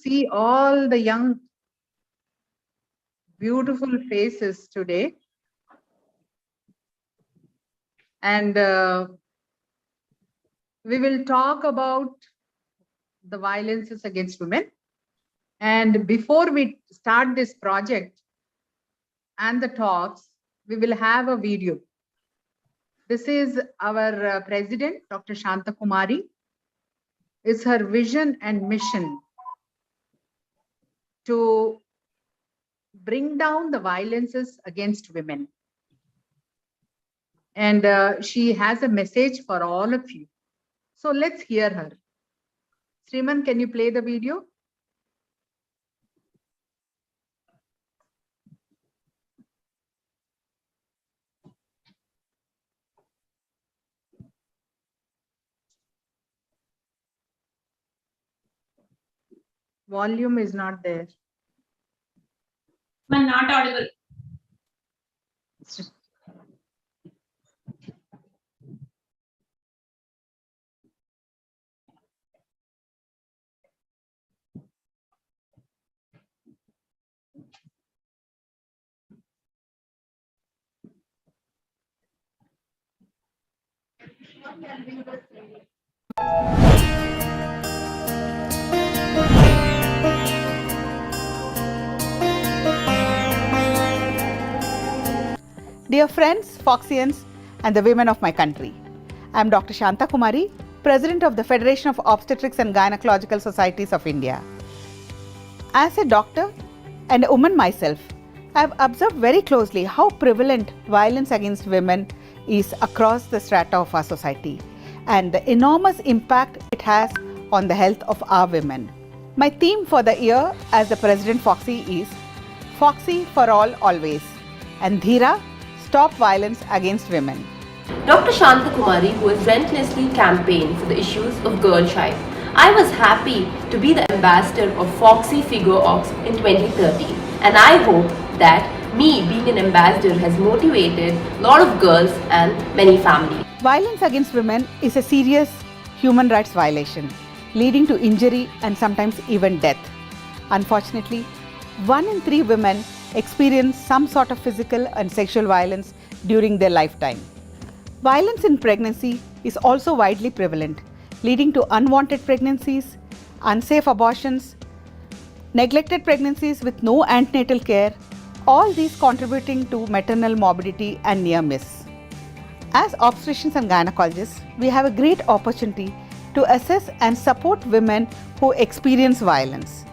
see all the young, beautiful faces today. And we will talk about the violences against women. And before we start this project and the talks, we will have a video. This is our president, Dr. Shanta Kumari. It's her vision and mission to bring down the violences against women. And she has a message for all of you. So let's hear her. Sriman, can you play the video? Volume is not there. I'm not audible. Dear friends, Foxians, and the women of my country, I am Dr. Shanta Kumari, President of the Federation of Obstetrics and Gynecological Societies of India. As a doctor and a woman myself, I have observed very closely how prevalent violence against women is across the strata of our society and the enormous impact it has on the health of our women. My theme for the year as the President Foxy is Foxy for all always, and Dheera, stop violence against women. Dr. Shanta Kumari, who has relentlessly campaigned for the issues of girl child. I was happy to be the ambassador of Foxy Figure Ox in 2013, and I hope that me being an ambassador has motivated a lot of girls and many families. Violence against women is a serious human rights violation, leading to injury and sometimes even death. Unfortunately, 1 in 3 women experience some sort of physical and sexual violence during their lifetime. Violence in pregnancy is also widely prevalent, leading to unwanted pregnancies, unsafe abortions, neglected pregnancies with no antenatal care, all these contributing to maternal morbidity and near miss. As obstetricians and gynecologists, we have a great opportunity to assess and support women who experience violence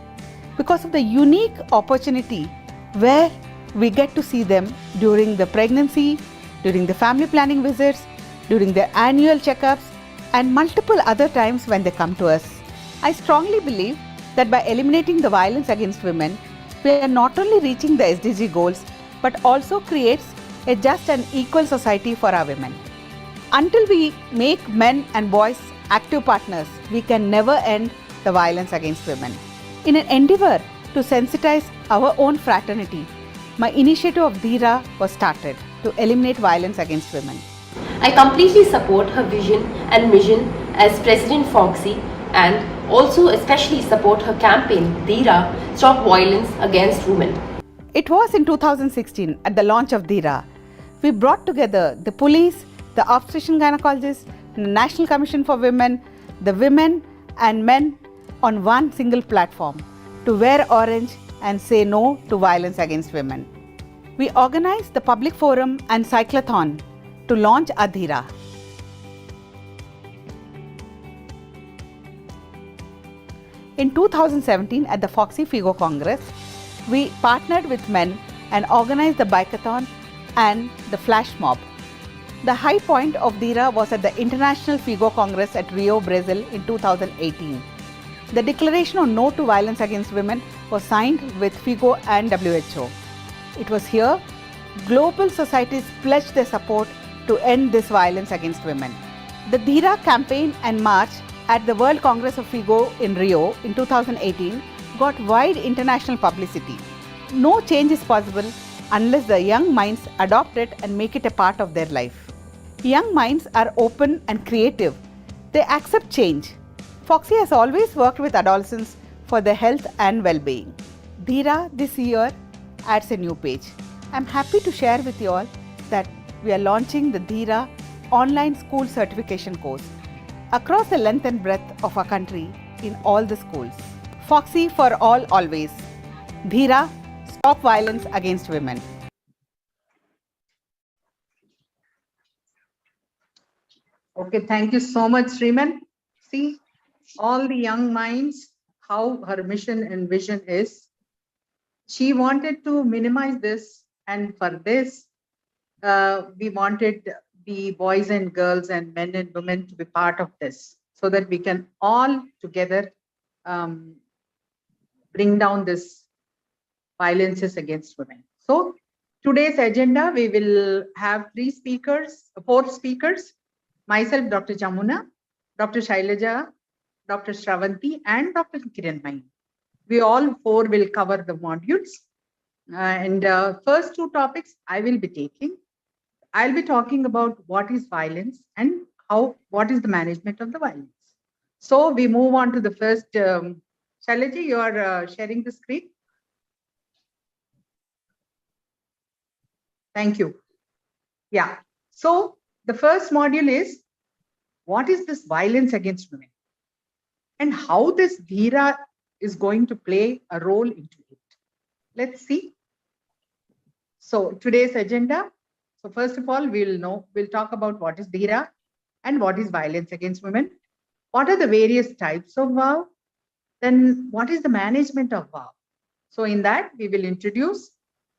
because of the unique opportunity where we get to see them during the pregnancy, during the family planning visits, during their annual checkups, and multiple other times when they come to us. I strongly believe that by eliminating the violence against women, we are not only reaching the SDG goals, but also creates a just and equal society for our women. Until we make men and boys active partners, we can never end the violence against women. In an endeavor to sensitize our own fraternity, my initiative of Dheera was started to eliminate violence against women. I completely support her vision and mission as President Foxy, and also especially support her campaign, Dheera, Stop Violence Against Women. It was in 2016 at the launch of Dheera. We brought together the police, the obstetrician gynecologists, the National Commission for Women, the women and men on one single platform to wear orange and say no to violence against women. We organized the public forum and cyclothon to launch Dheera. In 2017 at the Foxy Figo Congress, we partnered with men and organized the bikeathon and the flash mob. The high point of Dheera was at the International Figo Congress at Rio, Brazil in 2018. The Declaration on No to Violence Against Women was signed with Figo and WHO. It was here global societies pledged their support to end this violence against women. The Dheera campaign and march at the World Congress of Figo in Rio in 2018 got wide international publicity. No change is possible unless the young minds adopt it and make it a part of their life. Young minds are open and creative. They accept change. Foxy has always worked with adolescents for their health and well-being. Dheera this year adds a new page. I'm happy to share with you all that we are launching the Dheera online school certification course across the length and breadth of our country in all the schools. Foxy for all always. Dheera, stop violence against women. Okay, thank you so much, Sriman. See, all the young minds, how her mission and vision is. She wanted to minimize this, and for this, we wanted the boys and girls and men and women to be part of this so that we can all together bring down this violences against women. So today's agenda, we will have four speakers, myself, Dr. Jamuna, Dr. Shailaja, Dr. Shravanti, and Dr. Kiranmai. We all four will cover the modules. First two topics I will be taking. I'll be talking about what is violence and what is the management of the violence. So we move on to the first. Shailaji, you are sharing the screen. Thank you. Yeah. So the first module is what is this violence against women and how this Dheera is going to play a role into it. Let's see. So today's agenda. So first of all, we'll talk about what is Dheera and what is violence against women. What are the various types of vow? Then what is the management of vow? So in that, we will introduce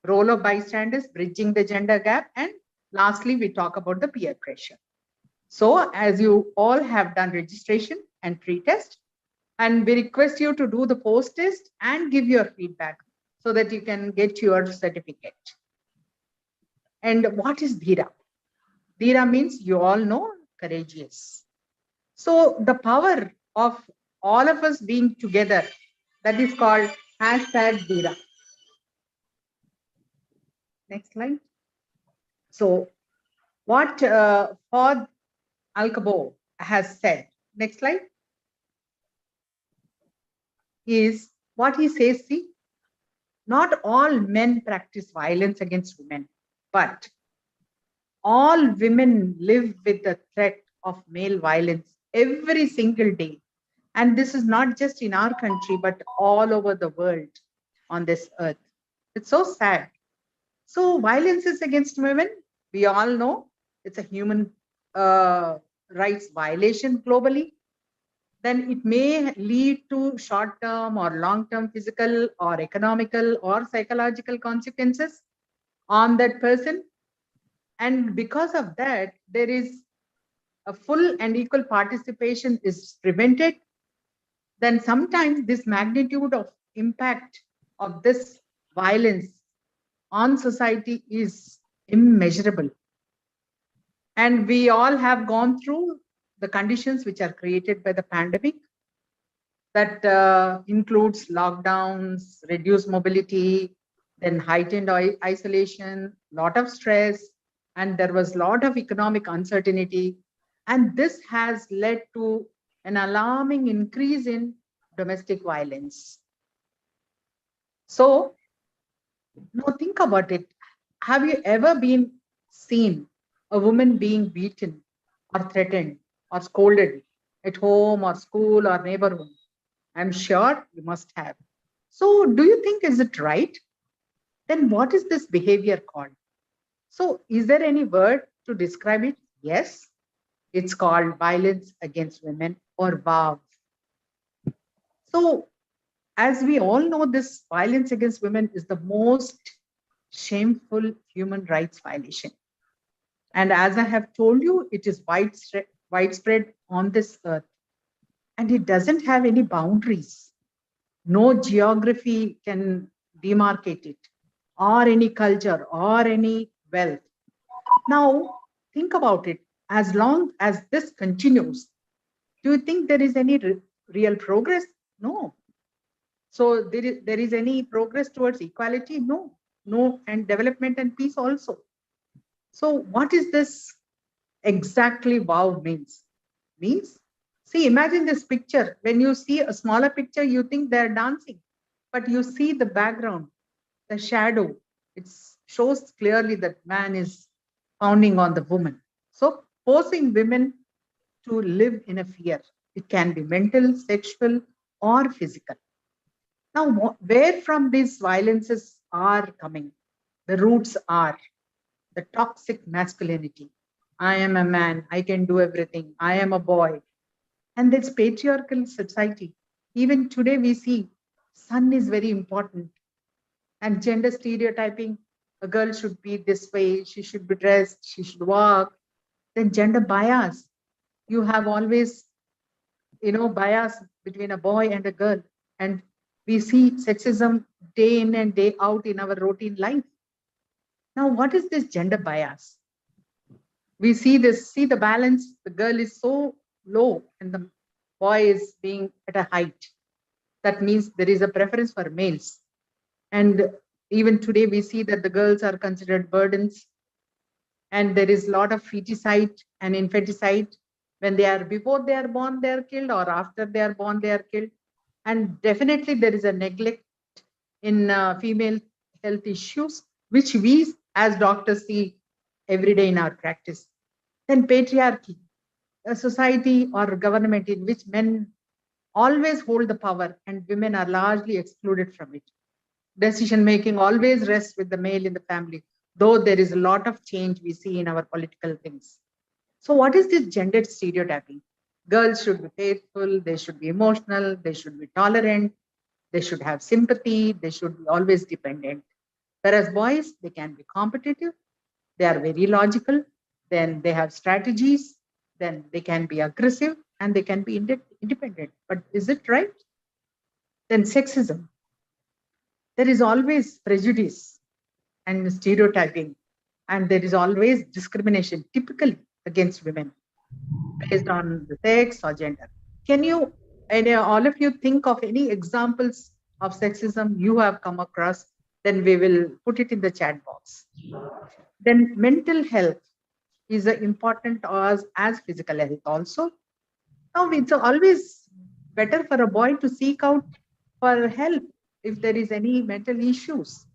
role of bystanders, bridging the gender gap, and lastly, we talk about the peer pressure. So as you all have done registration and pre-test, and we request you to do the post-test and give your feedback so that you can get your certificate. And what is Dheera? Dheera means you all know courageous. So the power of all of us being together, that is called #Dheera. Next slide. So what Ford Alcabo has said, next slide, is what he says, see, not all men practice violence against women, but all women live with the threat of male violence every single day. And this is not just in our country, but all over the world on this earth. It's so sad. So violence is against women, we all know it's a human rights violation globally. Then it may lead to short-term or long-term physical or economical or psychological consequences on that person. And because of that, there is a full and equal participation is prevented. Then sometimes this magnitude of impact of this violence on society is immeasurable. And we all have gone through the conditions which are created by the pandemic. That includes lockdowns, reduced mobility, then heightened isolation, lot of stress, and there was a lot of economic uncertainty. And this has led to an alarming increase in domestic violence. So now think about it. Have you ever been seen a woman being beaten or threatened or scolded at home or school or neighborhood? I'm sure you must have. So do you think is it right? Then what is this behavior called? So is there any word to describe it? Yes, it's called violence against women or VAV. So as we all know, this violence against women is the most shameful human rights violation. And as I have told you, it is widespread on this earth. And it doesn't have any boundaries. No geography can demarcate it, or any culture, or any wealth. Now, think about it. As long as this continues, do you think there is any real progress? No. So there is any progress towards equality? No. No, and development and peace also. So what is this exactly vow means? Means See, imagine this picture. When you see a smaller picture, you think they're dancing, but you see the background, the shadow. It shows clearly that man is pounding on the woman. So, forcing women to live in a fear. It can be mental, sexual, or physical. Now, where from these violences are coming? The roots are the toxic masculinity. I am a man. I can do everything. I am a boy. And this patriarchal society. Even today, we see son is very important, and gender stereotyping. A girl should be this way. She should be dressed. She should walk. Then gender bias. You have always, bias between a boy and a girl, and we see sexism day in and day out in our routine life. Now, what is this gender bias? We see the balance. The girl is so low and the boy is being at a height. That means there is a preference for males. And even today, we see that the girls are considered burdens, and there is a lot of feticide and infanticide. When they are before they are born, they are killed, or after they are born, they are killed. And definitely, there is a neglect in female health issues, which we as doctors see every day in our practice. Then patriarchy, a society or government in which men always hold the power and women are largely excluded from it. Decision making always rests with the male in the family, though there is a lot of change we see in our political things. So, what is this gendered stereotyping? Girls should be faithful, they should be emotional, they should be tolerant, they should have sympathy, they should be always dependent. Whereas boys, they can be competitive, they are very logical, then they have strategies, then they can be aggressive, and they can be independent. But is it right? Then sexism. There is always prejudice and stereotyping, and there is always discrimination, typically against women based on the sex or gender. Can you, and all of you, think of any examples of sexism you have come across? Then we will put it in the chat box. Then mental health is important as physical health also. Now it's always better for a boy to seek out for help if there is any mental issues.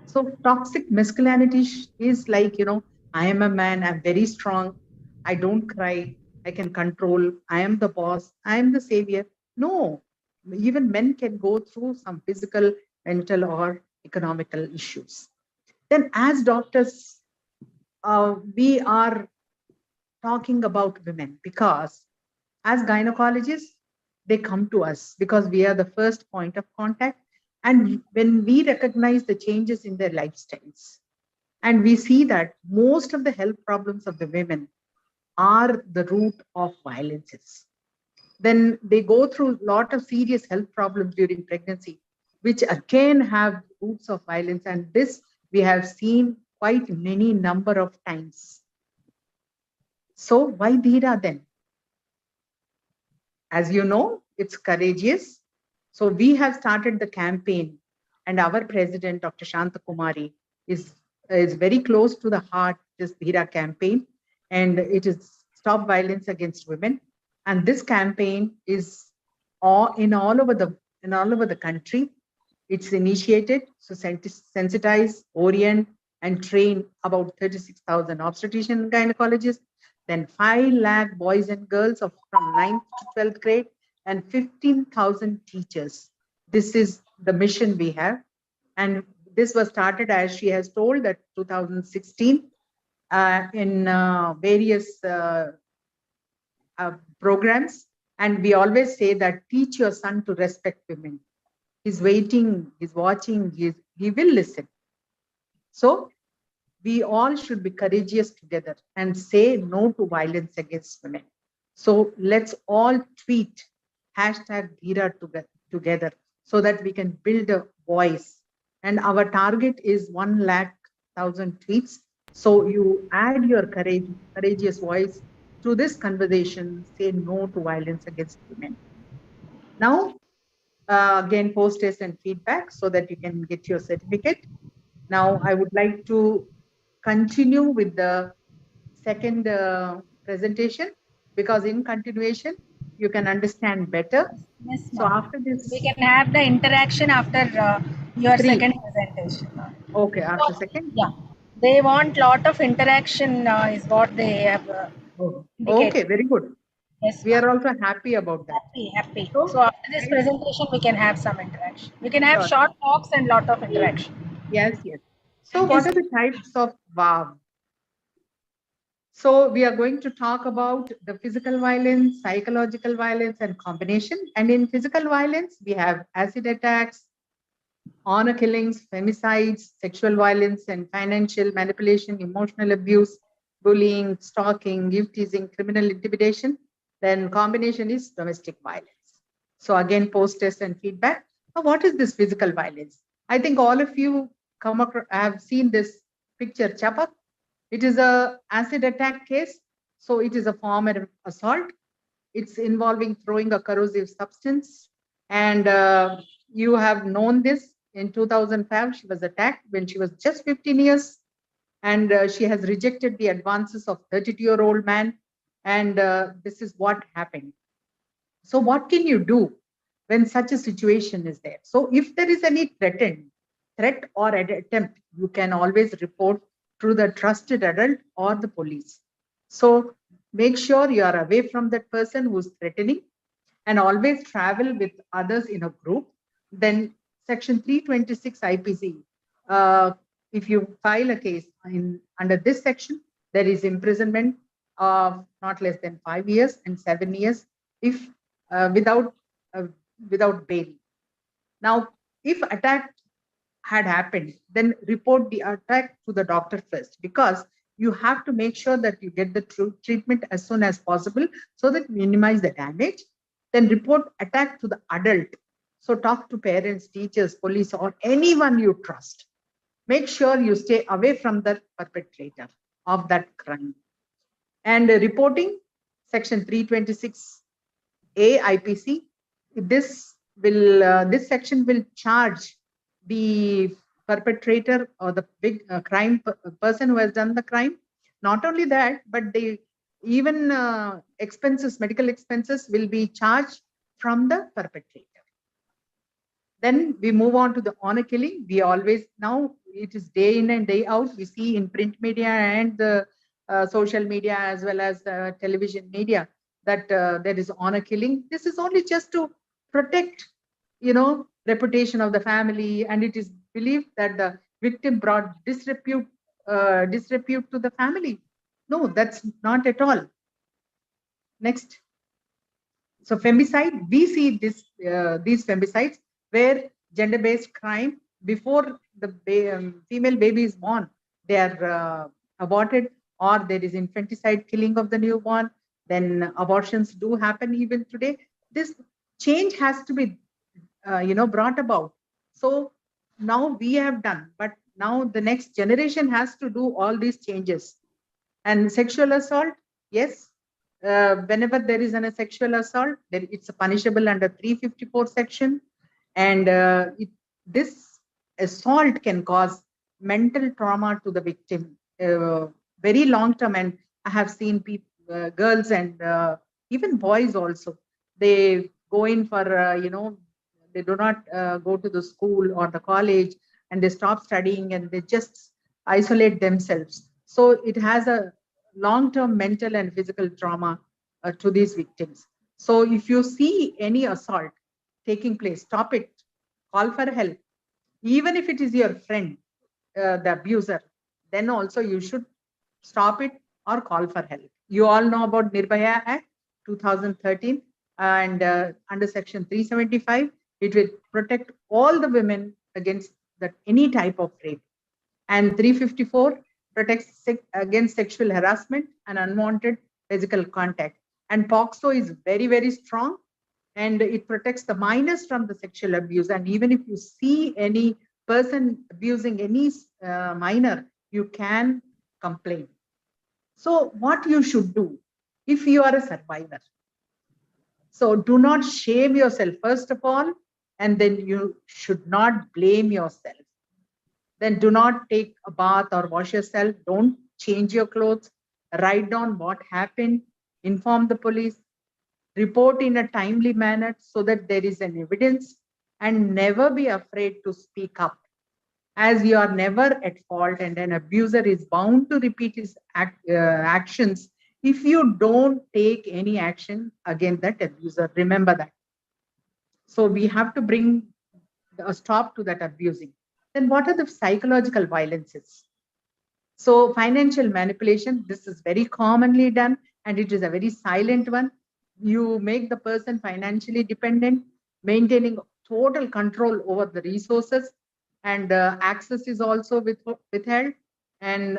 So toxic masculinity is like, I am a man, I'm very strong, I don't cry, I can control, I am the boss, I am the savior. No, even men can go through some physical, mental, or economical issues. Then, as doctors, we are talking about women because as gynecologists, they come to us because we are the first point of contact. And when we recognize the changes in their lifestyles, and we see that most of the health problems of the women are the root of violences, then they go through a lot of serious health problems during pregnancy, which again have roots of violence. And this we have seen quite many number of times. So why Dheera then? As you know, it's courageous. So we have started the campaign, and our president, Dr. Shanta Kumari, is very close to the heart, this Dheera campaign, and it is Stop Violence Against Women. And this campaign is in all over the country. It's initiated to sensitize, orient, and train about 36,000 obstetrician and gynecologists, then 5 lakh boys and girls from 9th to 12th grade, and 15,000 teachers. This is the mission we have. And this was started, as she has told, that 2016 in various programs. And we always say that teach your son to respect women. He's waiting, he's watching, he will listen. So we all should be courageous together and say no to violence against women. So let's all tweet hashtag Dheera together so that we can build a voice. And our target is 1,00,000 tweets. So you add your courageous voice to this conversation, say no to violence against women. Now, again, post test and feedback so that you can get your certificate. Now, I would like to continue with the second presentation, because in continuation, you can understand better. Yes, So ma'am. after this We can have the interaction after your 3, second presentation, ma'am. okay, after So, second. yeah, they want lot of interaction is what they have Oh, okay, indicated. very good. Yes, We are ma'am. also happy about that. Happy, happy. So So, after this guys, presentation, we can have some interaction. We can have sure. short talks and lot of interaction. Yes, yes. So Thank you, what sir. are the types of VAV? So we are going to talk about the physical violence, psychological violence, and combination. And in physical violence, we have acid attacks, honor killings, femicides, sexual violence, and financial manipulation, emotional abuse, bullying, stalking, gift teasing, criminal intimidation. Then combination is domestic violence. So again, post test and feedback. Now, what is this physical violence? I think all of you come across, have seen this picture, Chapak. It is a acid attack case. So it is a form of assault. It's involving throwing a corrosive substance. And you have known this. In 2005, she was attacked when she was just 15 years. And she has rejected the advances of 32-year-old man. And this is what happened. So what can you do when such a situation is there? So if there is any threat or attempt, you can always report through the trusted adult or the police. So make sure you are away from that person who's threatening, and always travel with others in a group. Then section 326 IPC, if you file a case under this section, there is imprisonment of not less than 5 years and 7 years if uh, without uh, without bail. Now, if attack had happened, then report the attack to the doctor first, because you have to make sure that you get the treatment as soon as possible so that minimize the damage. Then report attack to the adult. So talk to parents, teachers, police, or anyone you trust. Make sure you stay away from the perpetrator of that crime. And reporting, section 326A IPC, this section will charge the perpetrator or the big crime person who has done the crime. Not only that, but they even expenses, medical expenses will be charged from the perpetrator. Then we move on to the honor killing. We always, now it is day in and day out, we see in print media and the social media as well as the television media that there is honor killing. This is only just to protect, reputation of the family, and it is believed that the victim brought disrepute to the family. No, that's not at all. Next. So femicide, we see these femicides where gender-based crime, before the female baby is born, they are aborted, or there is infanticide, killing of the newborn. Then abortions do happen even today. This change has to be, brought about. So now we have done, but now the next generation has to do all these changes. And sexual assault, yes, whenever there is a sexual assault, then it's punishable under 354 section. And this assault can cause mental trauma to the victim, very long term. And I have seen people, girls and even boys also, they go in for, they do not go to the school or the college, and they stop studying and they just isolate themselves. So it has a long-term mental and physical trauma to these victims. So if you see any assault taking place, stop it, call for help. Even if it is your friend, the abuser, then also you should stop it or call for help. You all know about Nirbhaya Act 2013, and under section 375, it will protect all the women against that any type of rape. And 354 protects against sexual harassment and unwanted physical contact. And POXO is very, very strong, and it protects the minors from the sexual abuse. And even if you see any person abusing any minor, you can complain. So what you should do if you are a survivor? So do not shame yourself, first of all, and then you should not blame yourself. Then do not take a bath or wash yourself. Don't change your clothes. Write down what happened. Inform the police. report in a timely manner so that there is an evidence, and never be afraid to speak up, as you are never at fault, and an abuser is bound to repeat his actions if you don't take any action against that abuser. Remember that. So we have to bring a stop to that abusing. Then what are the psychological violences? So financial manipulation, this is very commonly done, and it is a very silent one. You make the person financially dependent, maintaining total control over the resources, and access is also withheld. And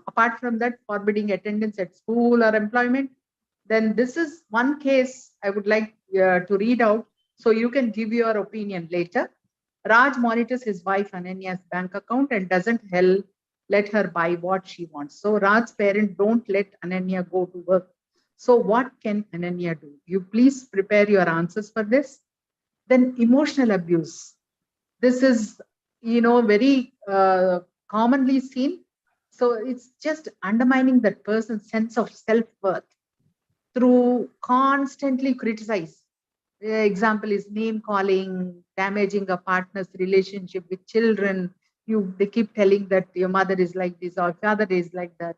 apart from that, forbidding attendance at school or employment. Then this is one case I would like to read out, so you can give your opinion later. Raj monitors his wife Ananya's bank account and doesn't let her buy what she wants. So Raj's parents don't let Ananya go to work. So what can Ananya do? You please prepare your answers for this. Then emotional abuse. This is, very commonly seen. So it's just undermining that person's sense of self-worth through constantly criticize. Example is name calling, damaging a partner's relationship with children. They keep telling that your mother is like this or father is like that.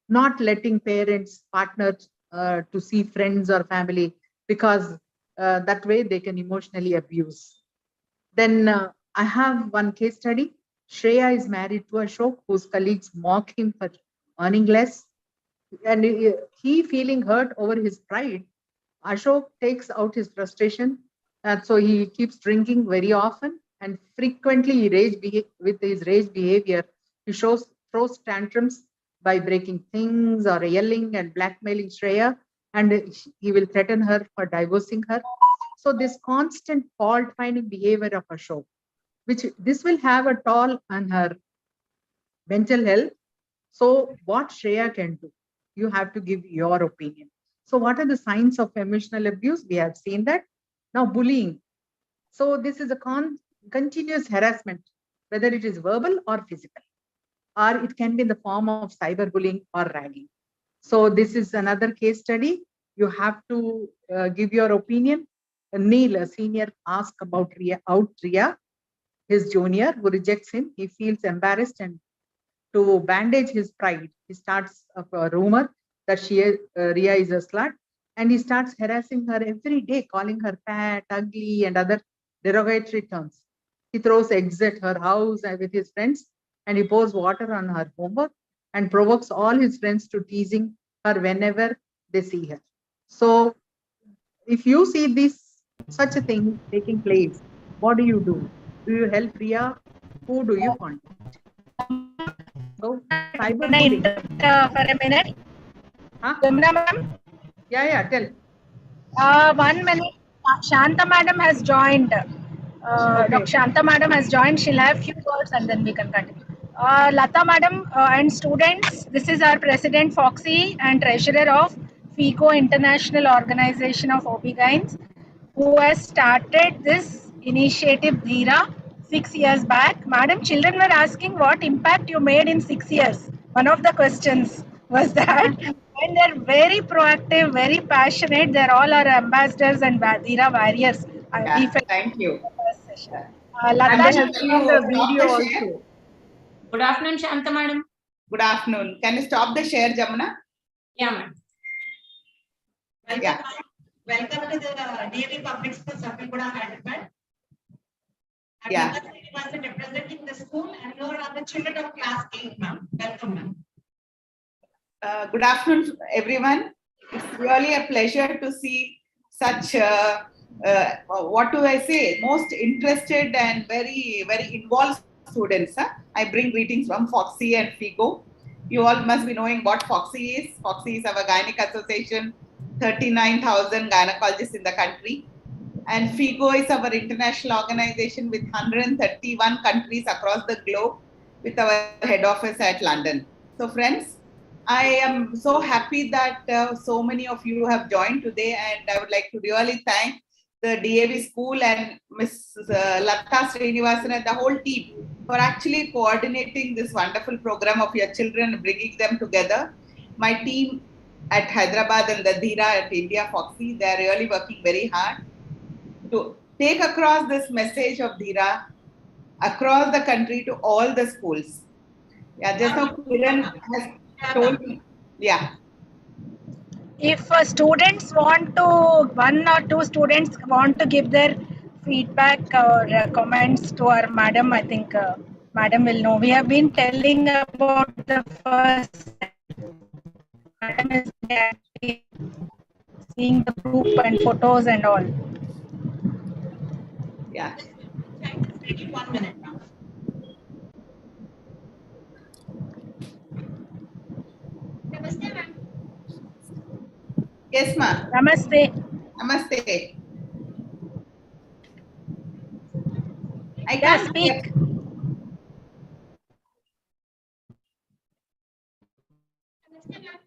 Not letting parents, partners to see friends or family, because that way they can emotionally abuse. Then I have one case study. Shreya is married to Ashok, whose colleagues mock him for earning less, and he feeling hurt over his pride. Ashok takes out his frustration, and so he keeps drinking very often, and frequently with his rage behavior. He throws tantrums by breaking things or yelling and blackmailing Shreya, and he will threaten her for divorcing her. So this constant fault-finding behavior of Ashok, which this will have a toll on her mental health. So what Shreya can do? You have to give your opinion. So what are the signs of emotional abuse? We have seen that. Now bullying. So this is a continuous harassment, whether it is verbal or physical, or it can be in the form of cyberbullying or ragging. So this is another case study. You have to give your opinion. Neil, a senior, asked about Riya, his junior, who rejects him. He feels embarrassed, and to bandage his pride, he starts a rumor that Riya is a slut, and he starts harassing her every day, calling her fat, ugly, and other derogatory terms. He throws eggs at her house with his friends, and he pours water on her homework and provokes all his friends to teasing her whenever they see her. So if you see such a thing taking place, what do you do? Do you help Riya? Who do you contact? So Can I cyberbullying. interrupt for a minute? Huh? Yamuna ma'am? Yeah, tell. 1 minute. Shanta madam has joined. Okay. Dr. Shanta madam has joined. She'll have few words and then we can continue. Lata madam and students, this is our president Foxy and treasurer of FICO International Organization of OB-GYNs, who has started this initiative Dheera 6 years back. Madam, children were asking what impact you made in 6 years. One of the questions was that. And they're very proactive, very passionate. They're all our ambassadors and Dheera warriors. Thank you. Lata, And they have Can seen you the stop video the share? also. Good afternoon, Shanta madam. Good afternoon. Can you stop the share, Jamuna? Yeah, ma'am. Yeah. Welcome to the DAV Public School, Sapiguda, Hyderabad. Yeah. I'm representing the school, and you are the children of class 8, ma'am. Welcome, ma'am. Good afternoon, everyone. It's really a pleasure to see such, what do I say, most interested and very, very involved students. Huh? I bring greetings from Foxy and FICO. You all must be knowing what Foxy is. Foxy is our gynec association, 39,000 gynecologists in the country. And FICO is our international organization with 131 countries across the globe, with our head office at London. So friends, I am so happy that so many of you have joined today, and I would like to really thank the DAV school and Ms. Latta Srinivasan and the whole team for actually coordinating this wonderful program of your children, bringing them together. My team at Hyderabad and the Dheera at India Foxy. They are really working very hard to take across this message of Dheera across the country to all the schools. Yeah, just now Kiran has told me. Yeah. If students want to, one or two students want to give their feedback or comments to our madam, I think madam will know. We have been telling about the first. Madam is actually seeing the group and photos and all. Yeah. Take it 1 minute now. Namaste, ma'am. Yes, ma. Namaste. Namaste. I Yeah, can't speak. hear. Namaste, ma'am.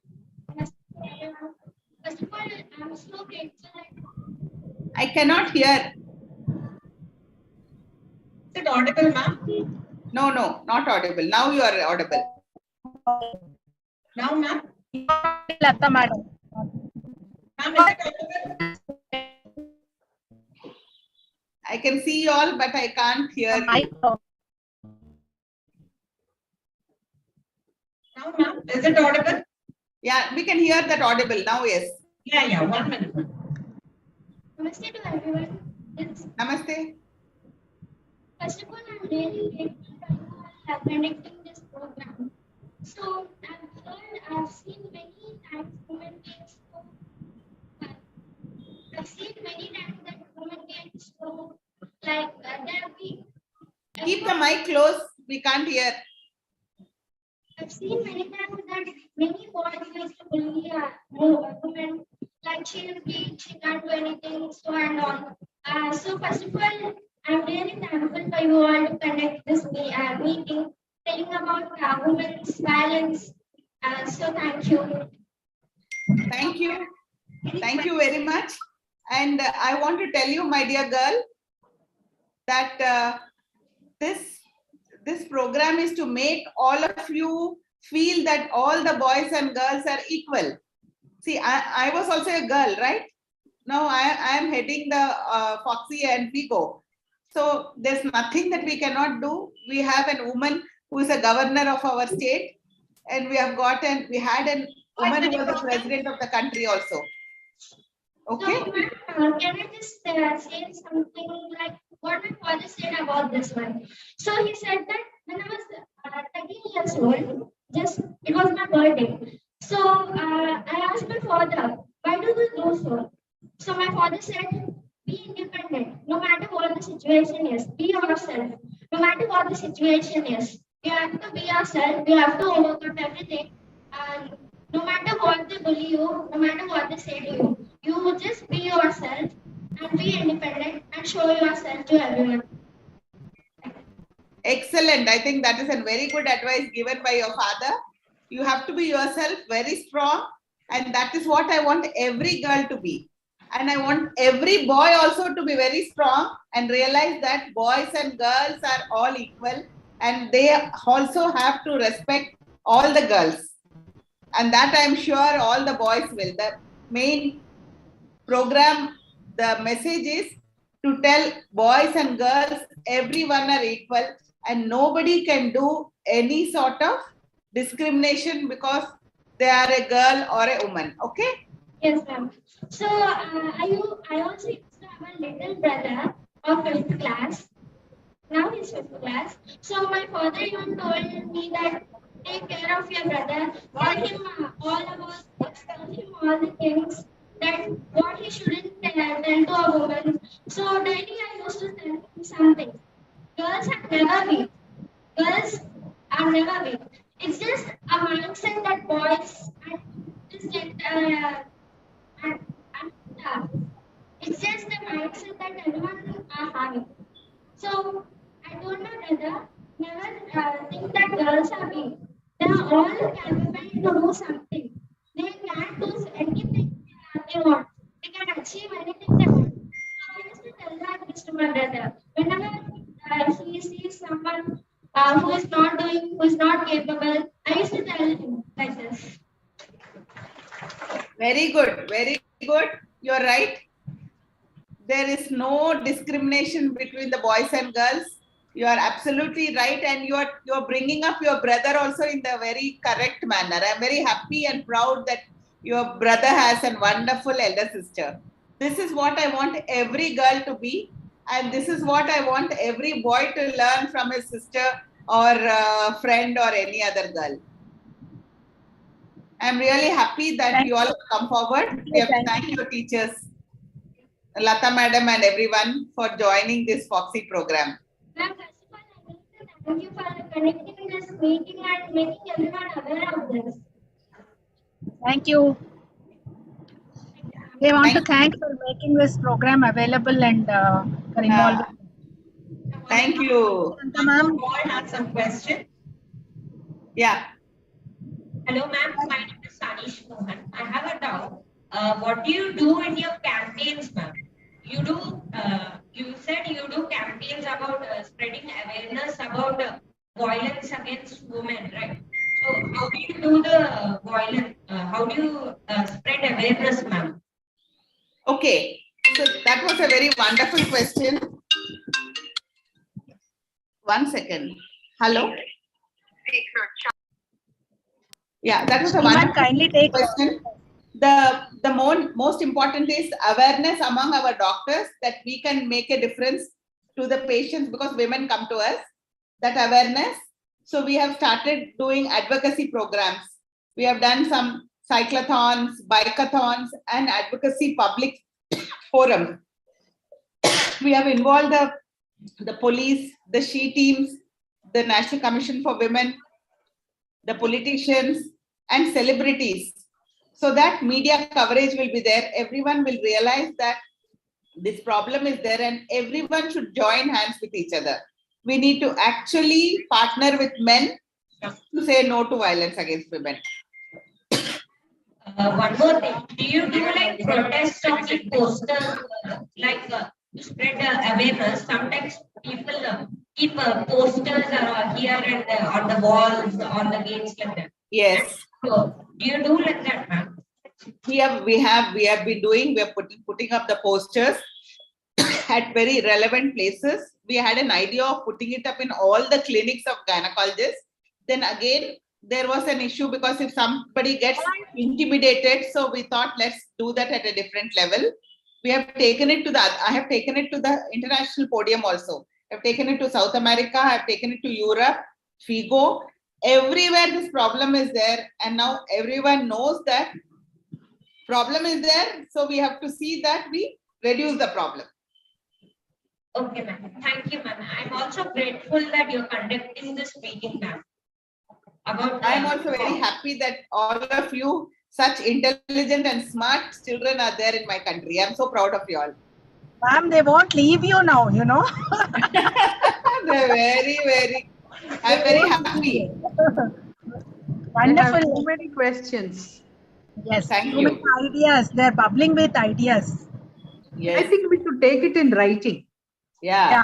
Namaste, everyone. First of all, I'm so grateful that I cannot hear. Is it audible, ma'am? No, not audible. Now you are audible. Now, ma'am? Lata madam. Ma'am, is it audible? I can see you all, but I can't hear you. Now, ma'am, is it audible? Yeah, we can hear that audible now. Yes. Yeah, 1 minute. Ma'am. Namaste to everyone. It's, Namaste. first of all, I'm really grateful that you all are conducting this program. So, I've seen many times human beings so, I've seen many times that human beings so, like, they're weak. Keep the mic close. We can't hear. I've seen many times that many boys used to bully women, like she's weak, she can't do anything, so and all. So first of all, I'm really thankful for you all to conduct this meeting, telling about women's violence. So thank you. Thank you. Thank you very much. And I want to tell you, my dear girl, that this program is to make all of you feel that all the boys and girls are equal. See, I was also a girl, right? Now I am heading the Foxy and Figo. So there's nothing that we cannot do. We have a woman who is a governor of our state, and we had a woman who was the president of the country also. Okay. So, can I just say something like what my father said about this one? So he said that when I was 13 years old, just it was my birthday. So I asked my father, why do you do so? So my father said, be independent, no matter what the situation is. Be yourself, no matter what the situation is. You have to be yourself. You have to overcome everything. And no matter what they bully you, no matter what they say to you, you just be yourself and be independent and show yourself to everyone. Excellent. I think that is a very good advice given by your father. You have to be yourself, very strong. And that is what I want every girl to be. And I want every boy also to be very strong and realize that boys and girls are all equal. And they also have to respect all the girls. And that I'm sure all the boys will. The main program, the message is to tell boys and girls, everyone are equal and nobody can do any sort of discrimination because they are a girl or a woman. Okay? Yes, ma'am. So I also used to have a little brother of 5th class. Now he's 5th class. So my father even told me that take care of your brother, tell him all about this, tell him all the things that what he shouldn't tell to a woman. So daily I used to tell him something. Girls are never weak. Girls are never weak. It's just a mindset that boys and just get it's just the mindset that everyone are having. So I told my brother, never think that girls are weak. They are all capable to do something. They can do anything they want. They can achieve anything they want. So I used to tell that this to my brother. Whenever he sees someone who is not capable, I used to tell him like this. Very good, very good. You're right. There is no discrimination between the boys and girls. You are absolutely right, and you're bringing up your brother also in the very correct manner. I'm very happy and proud that your brother has a wonderful elder sister. This is what I want every girl to be, and this is what I want every boy to learn from his sister or friend or any other girl. I'm really happy that you all have come forward. We have to thank your teachers, Lata madam and everyone for joining this Foxy program. Ma'am, first of all, I need to thank you for connecting this meeting and making everyone aware of this. Thank you. They want to thank for making this program available and for involving. Thank you. Shanta ma'am, all have some questions. Yeah. Hello, ma'am. My name is Sanish Mohan. I have a doubt. What do you do in your campaigns, ma'am? You said you do campaigns about spreading awareness about violence against women, right? So how do you do the violence? How do you spread awareness, ma'am? Okay. So that was a very wonderful question. One second. Hello. Yeah, that was a wonderful Kindly take question. The most important is awareness among our doctors that we can make a difference to the patients because women come to us. That awareness. So we have started doing advocacy programs. We have done some cyclothons, bikeathons, and advocacy public forums. We have involved the police, the SHE teams, the National Commission for Women, the politicians, and celebrities, so that media coverage will be there. Everyone will realize that this problem is there and everyone should join hands with each other. We need to actually partner with men to say no to violence against women. One more thing. Do you do like protests or like posters, to spread awareness? Sometimes people keep posters here and on the walls, on the gates like that. Yes. So do you do like that, ma'am? We have been doing. We are putting up the posters at very relevant places. We had an idea of putting it up in all the clinics of gynecologists. Then again, there was an issue because if somebody gets intimidated, so we thought let's do that at a different level. We have taken it to I have taken it to the international podium also. I've taken it to South America. I've taken it to Europe, FIGO. Everywhere this problem is there, and now everyone knows that problem is there. So we have to see that we reduce the problem. Okay, ma'am. Thank you, ma'am. I'm also grateful that you're conducting this meeting, ma'am. I'm also very happy that all of you, such intelligent and smart children, are there in my country. I'm so proud of you all. Ma'am, they won't leave you now, you know. They're very, I'm very happy. Wonderful. So many questions. Yes, thank so you. many ideas. They're bubbling with ideas. Yes. I think we should take it in writing. Yeah.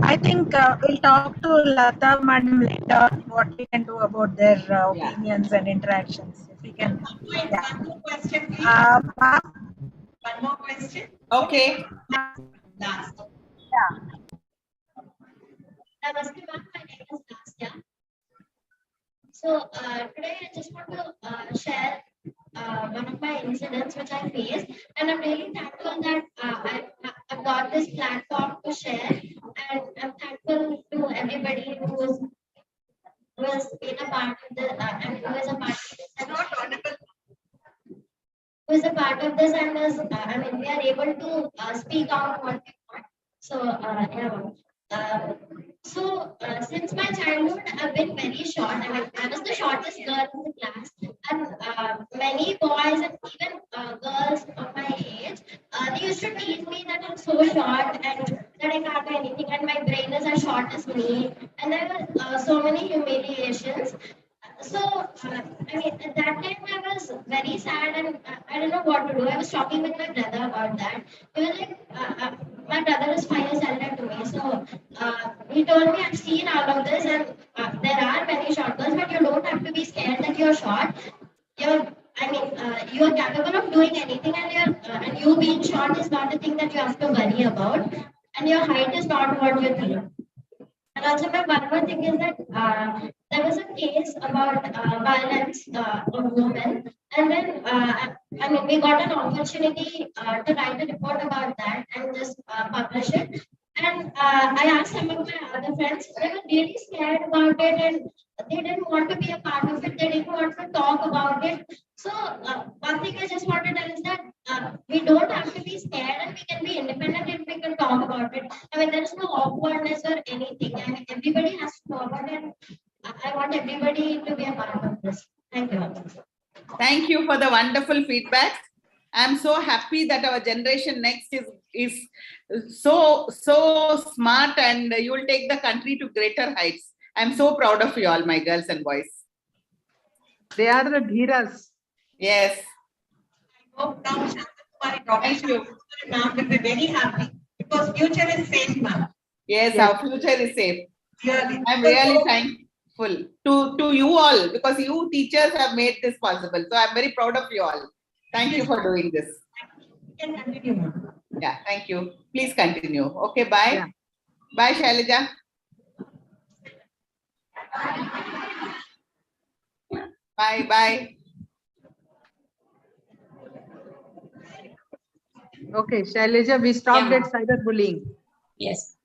I think we'll talk to Lata madam later what we can do about their opinions and interactions. If we can. One more question, please. Ma'am? One more question. Okay. Last. Yeah. Namaste, ma'am. My name is Nastya. So today I just want to share one of my incidents which I faced, and I'm really thankful that I've got this platform to share, and I'm thankful to everybody who was in a part of the and who is a part of this. And not audible. Who is a part of this and was we are able to speak out what we want. So since my childhood, I've been very short. I was the shortest girl in the class, and many boys and even girls of my age, they used to tease me that I'm so short and that I can't do anything, and my brain is as short as me, and there were so many humiliations. So, at that time I was very sad and I don't know what to do. I was talking with my brother about that. He was like, my brother is 5 years elder to me. So, he told me, I've seen all of this and there are many short girls, but you don't have to be scared that you're short. you are capable of doing anything, and you being short is not the thing that you have to worry about, and your height is not what you think. And also, my one more thing is that there was a case about violence on women, and then I mean, we got an opportunity to write a report about that and just publish it. And I asked some of my other friends; they were really scared about it, and they didn't want to be a part of it. They didn't want to talk about it. So one thing I just want to tell is that we don't have to be scared, and we can be independent and we can talk about it. I mean, there is no awkwardness or anything. I mean, everybody has to know about it. I want everybody to be a part of this. Thank you. Thank you for the wonderful feedback. I'm so happy that our generation next is so smart, and you will take the country to greater heights. I'm so proud of you all, my girls and boys. They are the Dheeras. Yes. Hope now Shanta Kumari, Thank you. ma'am will be very happy because future is safe, ma'am. Yes, Yes. our future is safe. Really. I'm really thankful to you all, because you teachers have made this possible. So I'm very proud of you all. Thank you for doing this. You can continue, ma'am. Yeah, thank you. Please continue. Okay, bye. Yeah. Bye, Shailaja. Bye, bye. Okay, Shailaja, we stopped Yeah. at cyberbullying. Yes.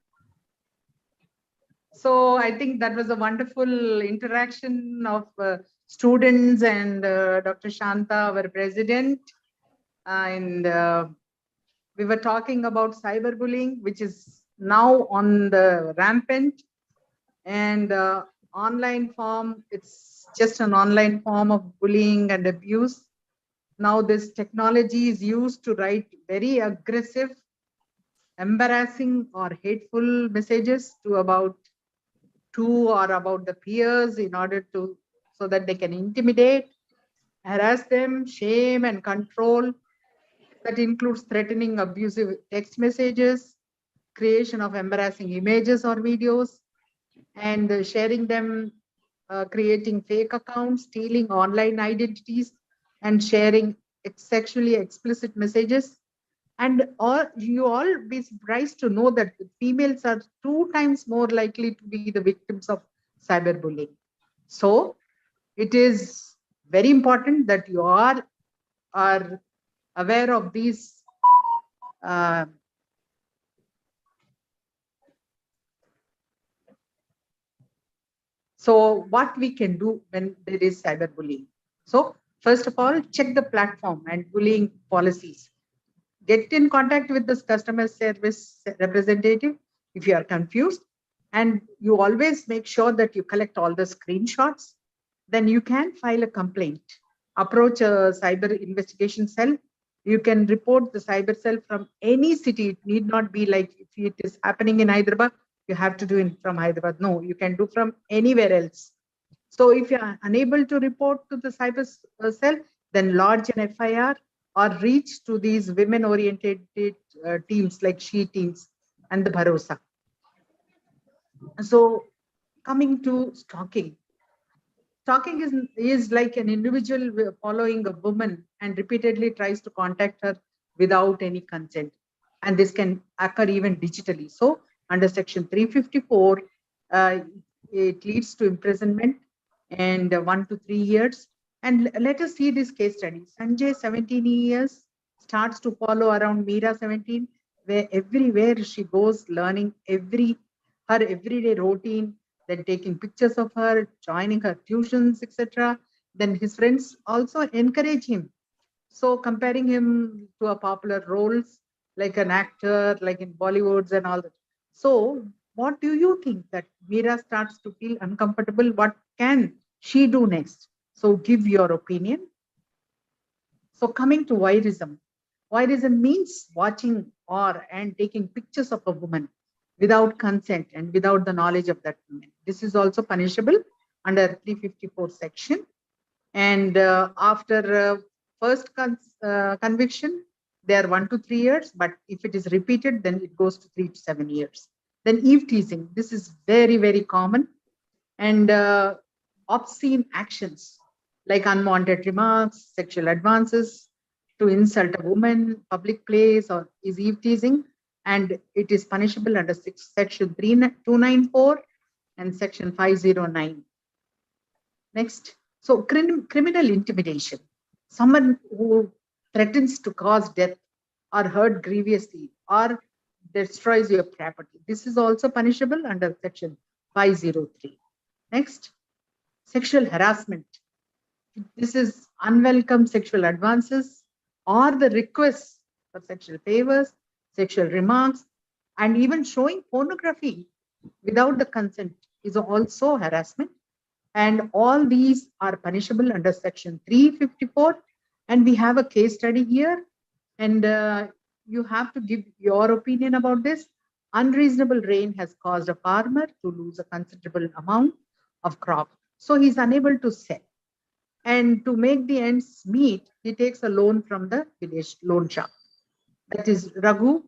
So I think that was a wonderful interaction of students and Dr. Shanta, our president. And we were talking about cyberbullying, which is now on the rampant. And online form, it's just an online form of bullying and abuse. Now this technology is used to write very aggressive, embarrassing or hateful messages to or about the peers in order to, so that they can intimidate, harass them, shame and control. That includes threatening, abusive text messages, creation of embarrassing images or videos, and sharing them, creating fake accounts, stealing online identities, and sharing sexually explicit messages. And you all be surprised to know that females are 2 times more likely to be the victims of cyberbullying. So it is very important that you are aware of these so what we can do when there is cyberbullying. So first of all, check the platform and bullying policies. Get in contact with this customer service representative if you are confused, and you always make sure that you collect all the screenshots. Then you can file a complaint, approach a cyber investigation cell. You can report the cyber cell from any city. It need not be like if it is happening in Hyderabad, you have to do it from Hyderabad. No, you can do from anywhere else. So if you are unable to report to the cyber cell, then lodge an FIR or reach to these women-oriented teams like She Teams and the Bharosa. So coming to stalking. Stalking is like an individual following a woman and repeatedly tries to contact her without any consent. And this can occur even digitally. So under section 354, it leads to imprisonment and 1 to 3 years. And let us see this case study. Sanjay, 17 years, starts to follow around Meera, 17, where everywhere she goes, learning her everyday routine, then taking pictures of her, joining her tuitions, etc. Then his friends also encourage him. So comparing him to a popular roles like an actor, like in Bollywoods and all that. So what do you think that Meera starts to feel uncomfortable? What can she do next? So give your opinion. So coming to voyeurism. Voyeurism means watching or and taking pictures of a woman without consent and without the knowledge of that woman. This is also punishable under 354 section. And after first conviction, they are 1 to 3 years, but if it is repeated, then it goes to 3 to 7 years. Then eve teasing, this is very, very common. And obscene actions. like unwanted remarks, sexual advances, to insult a woman, public place, or is eve teasing, and it is punishable under section 294 and section 509. Next. So criminal intimidation. Someone who threatens to cause death or hurt grievously or destroys your property. This is also punishable under section 503. Next. Sexual harassment. This is unwelcome sexual advances or the requests for sexual favors, sexual remarks, and even showing pornography without the consent is also harassment. And all these are punishable under section 354. And we have a case study here. And you have to give your opinion about this. Unreasonable rain has caused a farmer to lose a considerable amount of crop. So he's unable to sell. And to make the ends meet, he takes a loan from the village loan shark. That is Raghu.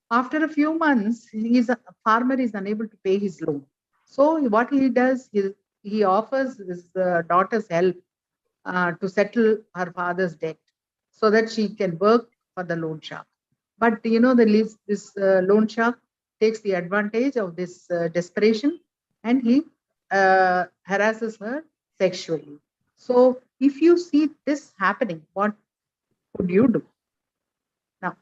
After a few months, a farmer is unable to pay his loan. So what he does is he offers his daughter's help to settle her father's debt so that she can work for the loan shark. But this loan shark takes the advantage of this desperation and he harasses her sexually. So if you see this happening, what would you do? Now,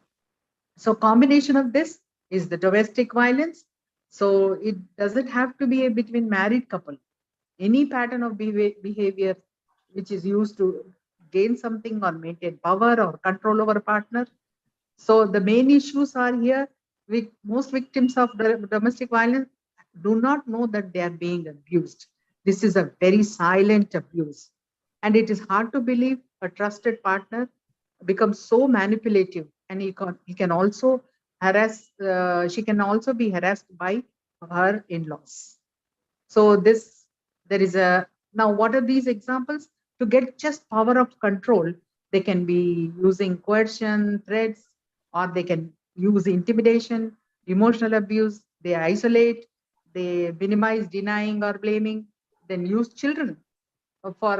so combination of this is the domestic violence. So it doesn't have to be between married couple. Any pattern of behavior which is used to gain something or maintain power or control over a partner. So the main issues are here. Most victims of domestic violence do not know that they are being abused. This is a very silent abuse. And it is hard to believe a trusted partner becomes so manipulative, and he can also harass, she can also be harassed by her in-laws. So there is now what are these examples? To get just power of control, they can be using coercion, threats, or they can use intimidation, emotional abuse, they isolate, they minimize denying or blaming, then use children for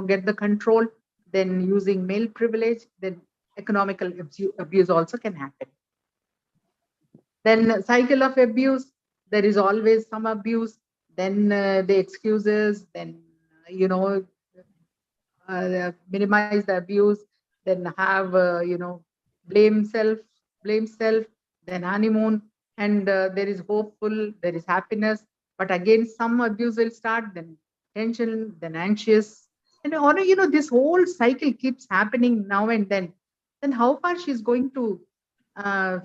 get the control, then using male privilege, then economical abuse also can happen. Then cycle of abuse, there is always some abuse, then the excuses, then minimize the abuse, then have blame self, then honeymoon, and there is hopeful, there is happiness, but again some abuse will start, then tension, then anxious, and this whole cycle keeps happening now and then how far she's going to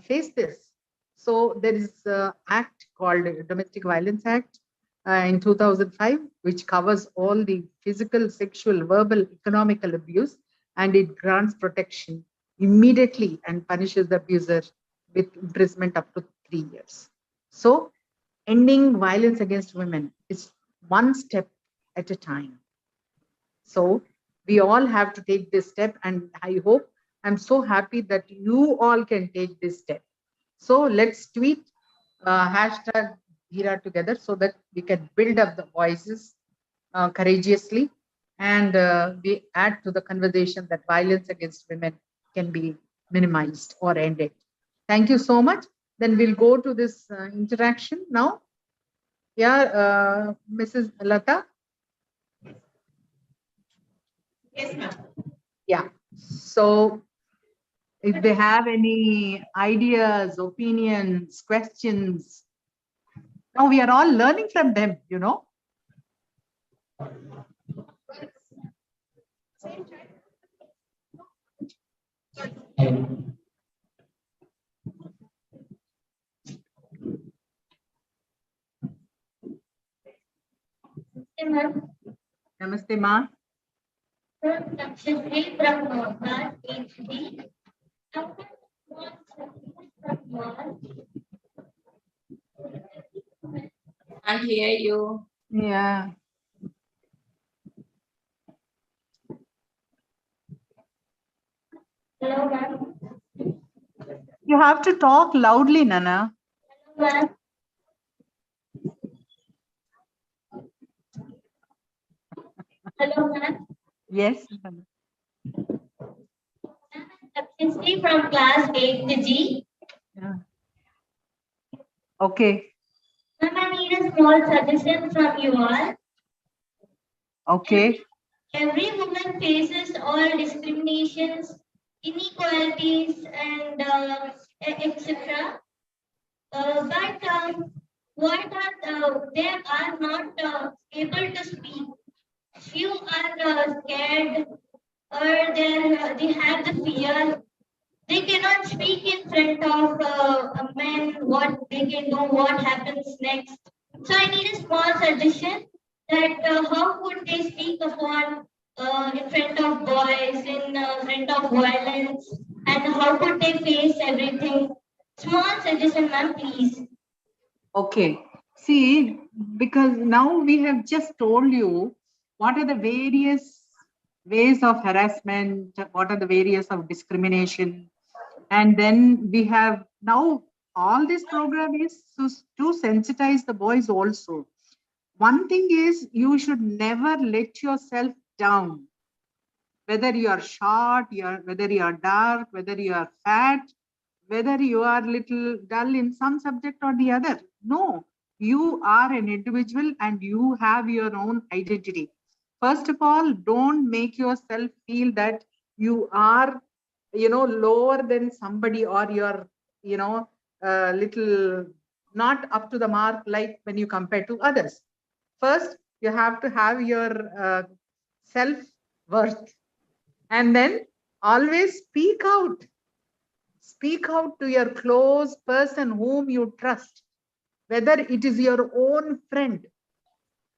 face this? So there is an act called Domestic Violence Act in 2005, which covers all the physical, sexual, verbal, economical abuse, and it grants protection immediately and punishes the abuser with imprisonment up to 3 years. So ending violence against women is one step at a time. So we all have to take this step, and I hope, I'm so happy that you all can take this step. So let's tweet hashtag Dheera together so that we can build up the voices courageously, and we add to the conversation that violence against women can be minimized or ended. Thank you so much. Then we'll go to this interaction now. Yeah, Mrs. Lata. Yes, ma'am. Yeah. So if they have any ideas, opinions, questions, now we are all learning from them, Namaste, Ma. Can't hear you. Yeah. Hello, ma'am. You have to talk loudly, Nana. Hello, ma'am. Hello, ma'am. Yes. History from class 8 G. Yeah. Okay. Ma'am, I need a small suggestion from you all. Okay. Every woman faces all discriminations, inequalities, and etc. But what are they are not able to speak. Few are scared, or they have the fear. They cannot speak in front of a man what they can do, what happens next. So I need a small suggestion that how could they speak upon in front of boys, in front of violence, and how could they face everything? Small suggestion, ma'am, please. Okay. See, because now we have just told you what are the various ways of harassment, what are the various of discrimination, and then we have now all this program is to sensitize the boys also. One thing is you should never let yourself down, whether you are short, whether you are dark, whether you are fat, whether you are little dull in some subject or the other. No, you are an individual and you have your own identity. First of all, don't make yourself feel that you are, lower than somebody, or you're, little not up to the mark, like when you compare to others. First, you have to have your self worth, and then always speak out to your close person whom you trust, whether it is your own friend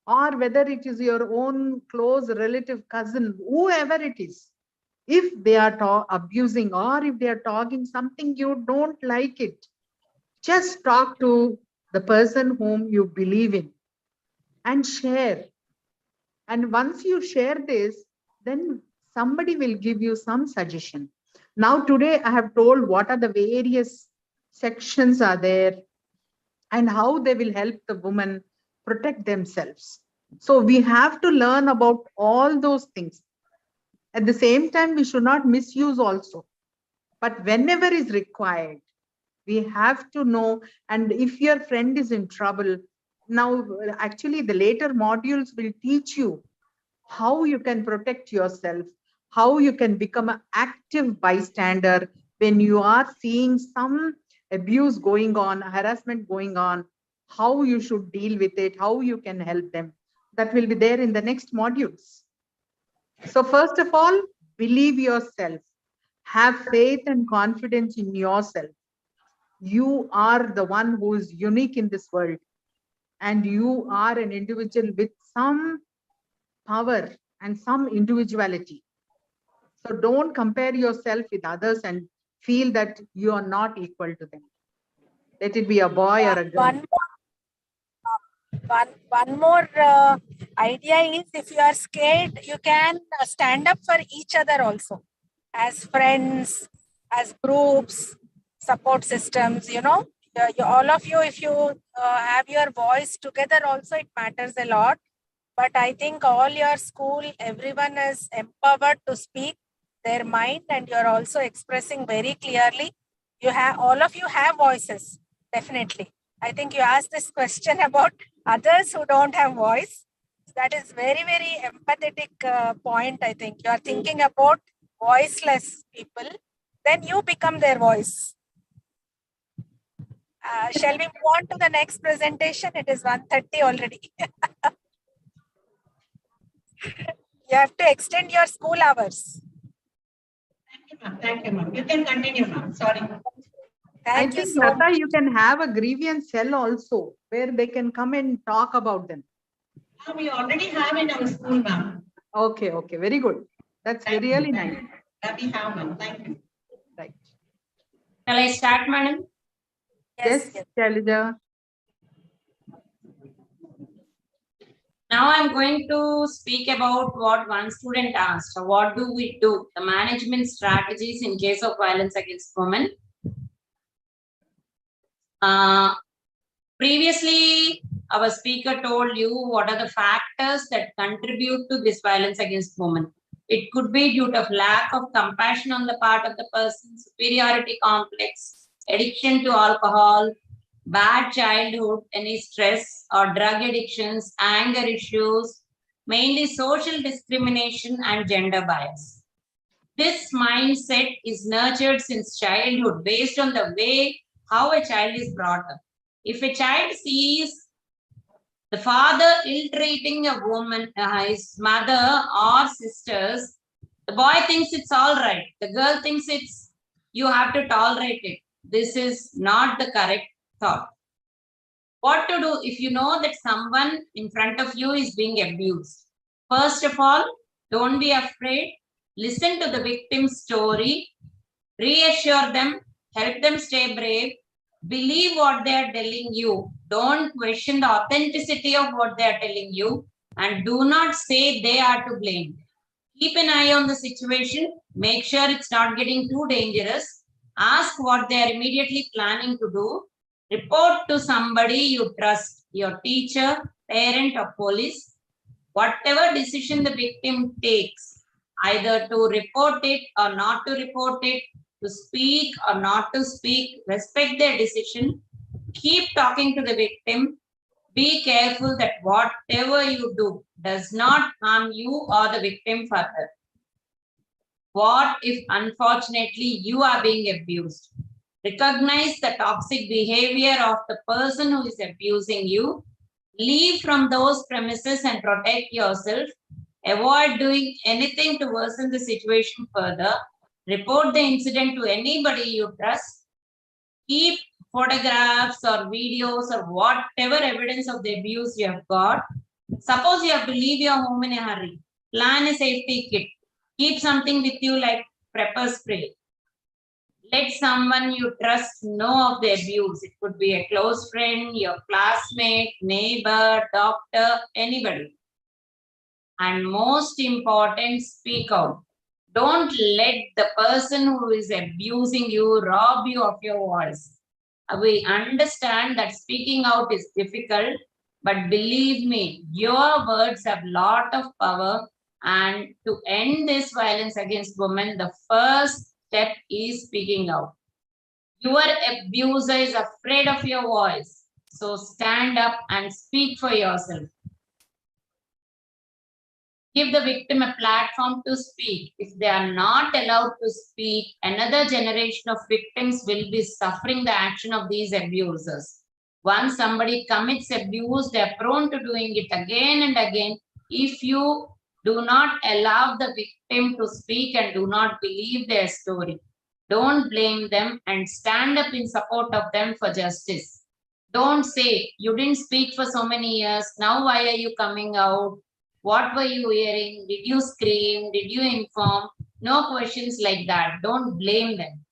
or whether it is your own close relative, cousin, whoever it is. If they are abusing, or if they are talking something you don't like it, just talk to the person whom you believe in and share. And once you share this, then somebody will give you some suggestion. Now, today I have told what are the various sections are there and how they will help the woman protect themselves. So we have to learn about all those things. At the same time, we should not misuse also. But whenever is required, we have to know. And if your friend is in trouble, now actually the later modules will teach you how you can protect yourself, how you can become an active bystander when you are seeing some abuse going on, harassment going on, how you should deal with it, how you can help them. That will be there in the next modules. So first of all, believe yourself, have faith and confidence in yourself. You are the one who is unique in this world, and you are an individual with some power and some individuality. So don't compare yourself with others and feel that you are not equal to them. Let it be a boy or a girl. One more idea is, if you are scared, you can stand up for each other also, as friends, as groups, support systems. All of you, if you have your voice together also, it matters a lot. But I think all your school, everyone is empowered to speak their mind, and you're also expressing very clearly. All of you have voices, definitely. I think you asked this question about others who don't have voice. That is very, very empathetic point. I think you are thinking about voiceless people, then you become their voice. Shall we move on to the next presentation? It is 1:30 already. You have to extend your school hours. Thank you, ma'am. Thank you, ma'am. You can continue, ma'am. Sorry. I Thank you think, so Lata, much. you can have a grievance cell also where they can come and talk about them. We already have in our school, ma'am. Okay, okay, very good. That's really nice. That we have, ma'am. Thank you. Right. Shall I start, madam? Yes, Shailaja. Now I'm going to speak about what one student asked. What do we do? The management strategies in case of violence against women. Previously, our speaker told you what are the factors that contribute to this violence against women. It could be due to lack of compassion on the part of the person, superiority complex, addiction to alcohol, bad childhood, any stress or drug addictions, anger issues, mainly social discrimination and gender bias. This mindset is nurtured since childhood based on the way how a child is brought up. If a child sees the father ill-treating a woman, his mother or sisters, the boy thinks it's all right. The girl thinks it's, you have to tolerate it. This is not the correct thought. What to do if you know that someone in front of you is being abused? First of all, don't be afraid. Listen to the victim's story. Reassure them. Help them stay brave. Believe what they are telling you. Don't question the authenticity of what they are telling you. And do not say they are to blame. Keep an eye on the situation. Make sure it's not getting too dangerous. Ask what they are immediately planning to do. Report to somebody you trust, your teacher, parent, or police. Whatever decision the victim takes, either to report it or not to report it, to speak or not to speak, respect their decision. Keep talking to the victim. Be careful that whatever you do does not harm you or the victim further. What if unfortunately you are being abused? Recognize the toxic behavior of the person who is abusing you. Leave from those premises and protect yourself. Avoid doing anything to worsen the situation further. Report the incident to anybody you trust. Keep photographs or videos or whatever evidence of the abuse you have got. Suppose you have to leave your home in a hurry. Plan a safety kit. Keep something with you like pepper spray. Let someone you trust know of the abuse. It could be a close friend, your classmate, neighbor, doctor, anybody. And most important, speak out. Don't let the person who is abusing you rob you of your voice. We understand that speaking out is difficult, but believe me, your words have a lot of power. And to end this violence against women, the first step is speaking out. Your abuser is afraid of your voice. So stand up and speak for yourself. Give the victim a platform to speak. If they are not allowed to speak, another generation of victims will be suffering the action of these abusers. Once somebody commits abuse, they are prone to doing it again and again. If you do not allow the victim to speak and do not believe their story, don't blame them and stand up in support of them for justice. Don't say, you didn't speak for so many years, now why are you coming out? What were you hearing? Did you scream? Did you inform? No questions like that. Don't blame them.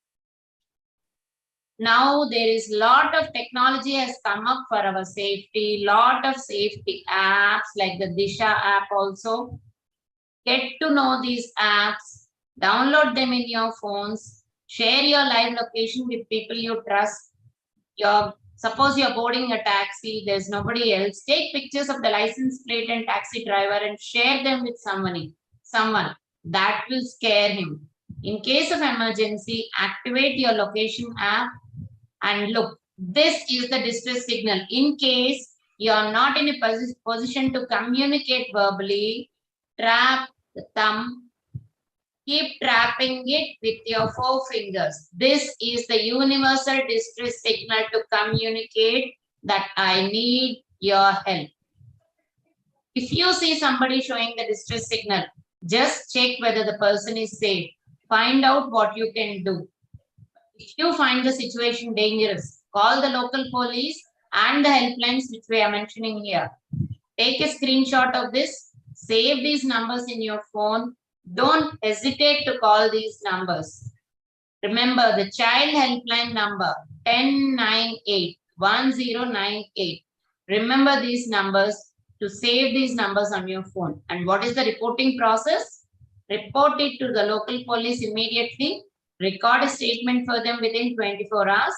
Now there is a lot of technology has come up for our safety, lot of safety apps like the Dheera app also. Get to know these apps, download them in your phones, share your live location with people you trust. Suppose you're boarding a taxi, there's nobody else. Take pictures of the license plate and taxi driver and share them with someone. That will scare him. In case of emergency, activate your location app and look. This is the distress signal. In case you're not in a position to communicate verbally, trap the thumb. Keep trapping it with your 4 fingers. This is the universal distress signal to communicate that I need your help. If you see somebody showing the distress signal, just check whether the person is safe. Find out what you can do. If you find the situation dangerous, call the local police and the helplines which we are mentioning here. Take a screenshot of this. Save these numbers in your phone. Don't hesitate to call these numbers. Remember the child helpline number 1098 1098. Remember these numbers to save these numbers on your phone. And what is the reporting process? Report it to the local police immediately. Record a statement for them within 24 hours.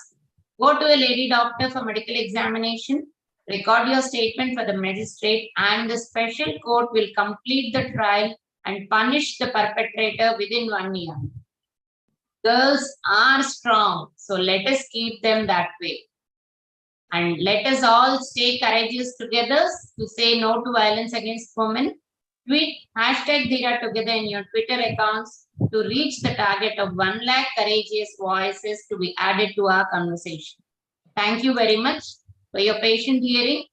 Go to a lady doctor for medical examination. Record your statement for the magistrate, and the special court will complete the trial and punish the perpetrator within 1 year. Girls are strong, so let us keep them that way. And let us all stay courageous together to say no to violence against women. Tweet #Dheera together in your Twitter accounts to reach the target of 1 lakh courageous voices to be added to our conversation. Thank you very much for your patient hearing.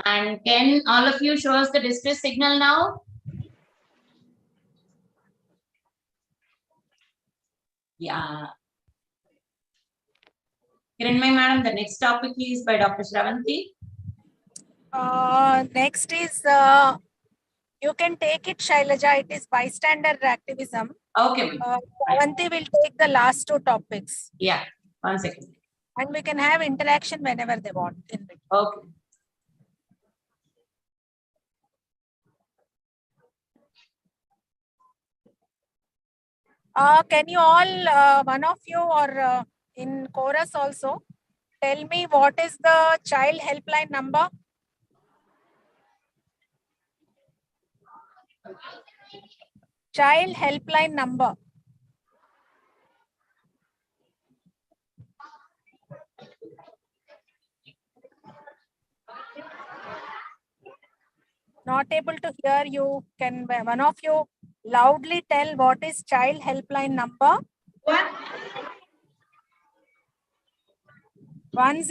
And can all of you show us the distress signal now? Yeah. Kiranmay madam, the next topic is by Dr. Shravanti. Next is, you can take it, Shailaja. It is bystander activism. Okay, ma'am. Shravanti will take the last 2 topics. Yeah, 1 second. And we can have interaction whenever they want. Okay. Can you all, one of you or in chorus also, tell me what is the child helpline number? Child helpline number. Not able to hear you. Can one of you loudly tell what is child helpline number? 10.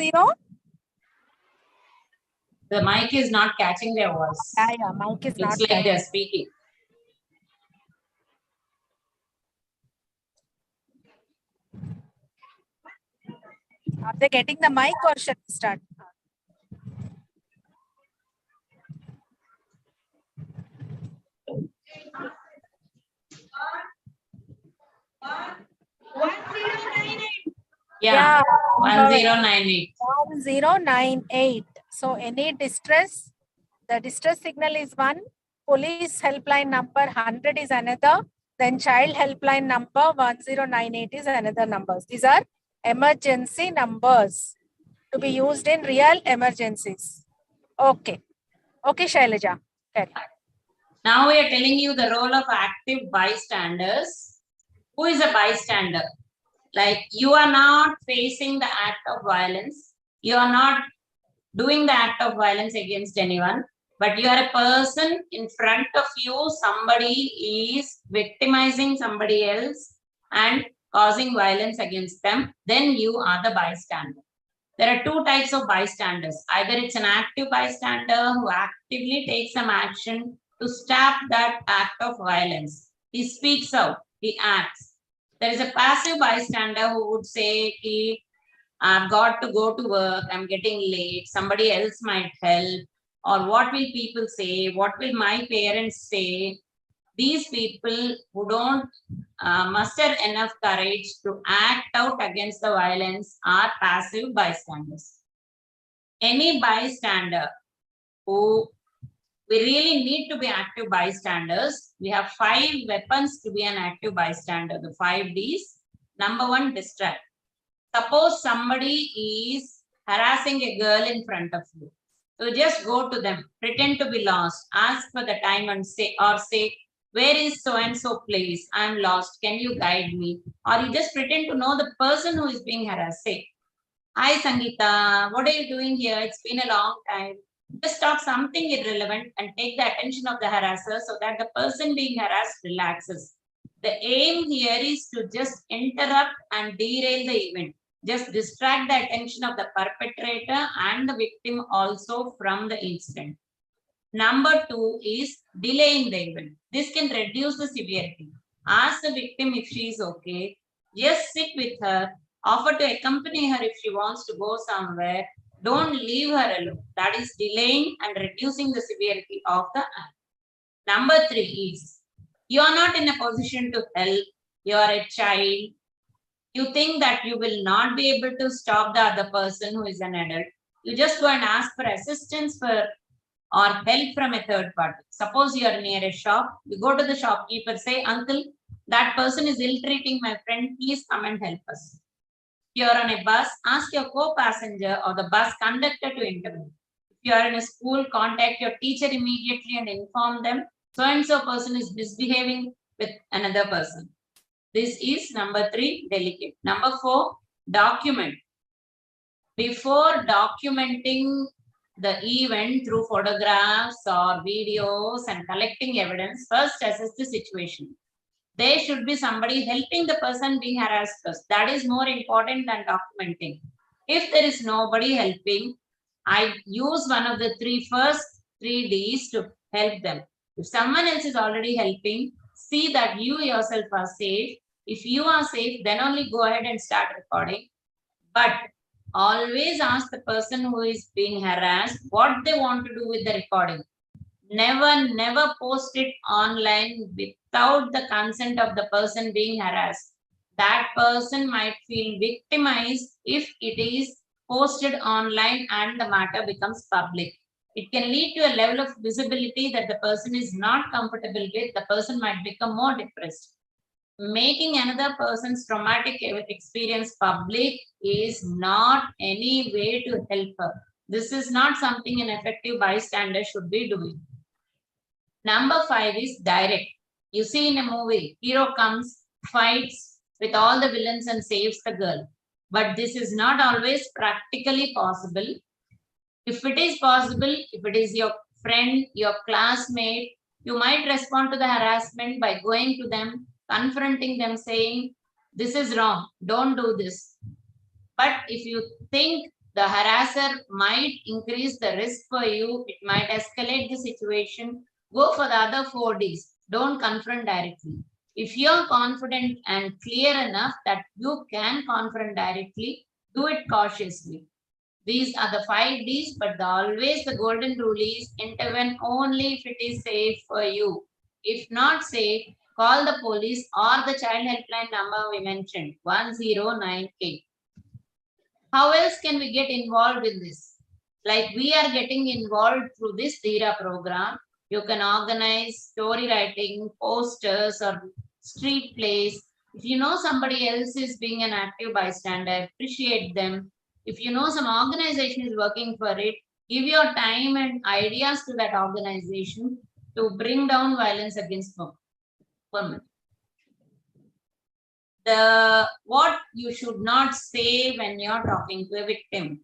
The mic is not catching their voice. Yeah, mic is Looks not like they're speaking. Are they getting the mic or should we start? Yeah, 1098. 1098. So any distress, the distress signal is 1, police helpline number 100 is another, then child helpline number 1098 is another numbers. These are emergency numbers to be used in real emergencies. Okay. Okay, Shailaja. Okay. Now we are telling you the role of active bystanders. Who is a bystander? Like, you are not facing the act of violence. You are not doing the act of violence against anyone, but you are a person in front of you. Somebody is victimizing somebody else and causing violence against them. Then you are the bystander. There are 2 types of bystanders. Either it's an active bystander who actively takes some action to stop that act of violence. He speaks out, he acts. There is a passive bystander who would say, I've got to go to work, I'm getting late, somebody else might help, or what will people say, what will my parents say? These people who don't muster enough courage to act out against the violence are passive bystanders. Any bystander who we really need to be active bystanders. We have 5 weapons to be an active bystander, the 5 Ds. Number 1, distract. Suppose somebody is harassing a girl in front of you. So just go to them, pretend to be lost, ask for the time and say, where is so-and-so place? I'm lost. Can you guide me? Or you just pretend to know the person who is being harassed. Say, hi Sangeeta, what are you doing here? It's been a long time. Just talk something irrelevant and take the attention of the harasser so that the person being harassed relaxes. The aim here is to just interrupt and derail the event. Just distract the attention of the perpetrator and the victim also from the incident. Number 2 is delaying the event. This can reduce the severity. Ask the victim if she is okay. Just sit with her. Offer to accompany her if she wants to go somewhere. Don't leave her alone. That is delaying and reducing the severity of the act. Number 3 is, you are not in a position to help. You are a child. You think that you will not be able to stop the other person who is an adult. You just go and ask for assistance or help from a third party. Suppose you are near a shop. You go to the shopkeeper, say, uncle, that person is ill-treating my friend. Please come and help us. If you are on a bus, ask your co-passenger or the bus conductor to intervene. If you are in a school, contact your teacher immediately and inform them so-and-so person is misbehaving with another person. This is number 3, delegate. Number 4, document. Before documenting the event through photographs or videos and collecting evidence, first assess the situation. There should be somebody helping the person being harassed first. That is more important than documenting. If there is nobody helping, I use one of the first three Ds to help them. If someone else is already helping, see that you yourself are safe. If you are safe, then only go ahead and start recording. But always ask the person who is being harassed what they want to do with the recording. Never post it online without the consent of the person being harassed. That person might feel victimized if it is posted online and the matter becomes public. It can lead to a level of visibility that the person is not comfortable with. The person might become more depressed. Making another person's traumatic experience public is not any way to help her. This is not something an effective bystander should be doing. Number 5 is direct. You see in a movie, hero comes, fights with all the villains and saves the girl. But this is not always practically possible. If it is possible, if it is your friend, your classmate, you might respond to the harassment by going to them, confronting them, saying, this is wrong, don't do this. But if you think the harasser might increase the risk for you, it might escalate the situation, go for the other 4 Ds. Don't confront directly. If you're confident and clear enough that you can confront directly, do it cautiously. These are the 5 Ds, but always the golden rule is intervene only if it is safe for you. If not safe, call the police or the child helpline number we mentioned, 1098. How else can we get involved in this? Like we are getting involved through this Dheera program. You can organize story writing, posters, or street plays. If you know somebody else is being an active bystander, appreciate them. If you know some organization is working for it, give your time and ideas to that organization to bring down violence against women. What you should not say when you're talking to a victim.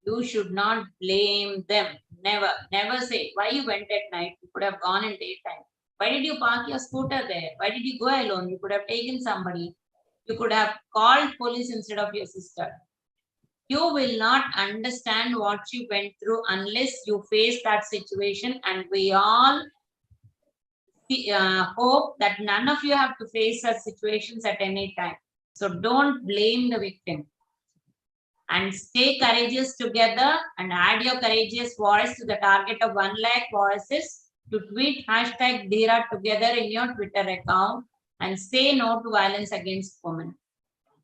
You should not blame them. Never say, why you went at night? You could have gone in daytime. Why did you park your scooter there? Why did you go alone? You could have taken somebody. You could have called police instead of your sister. You will not understand what you went through unless you face that situation, and we all hope that none of you have to face such situations at any time. So don't blame the victim. And stay courageous together and add your courageous voice to the target of 1 lakh voices to tweet hashtag Dheera together in your Twitter account and say no to violence against women.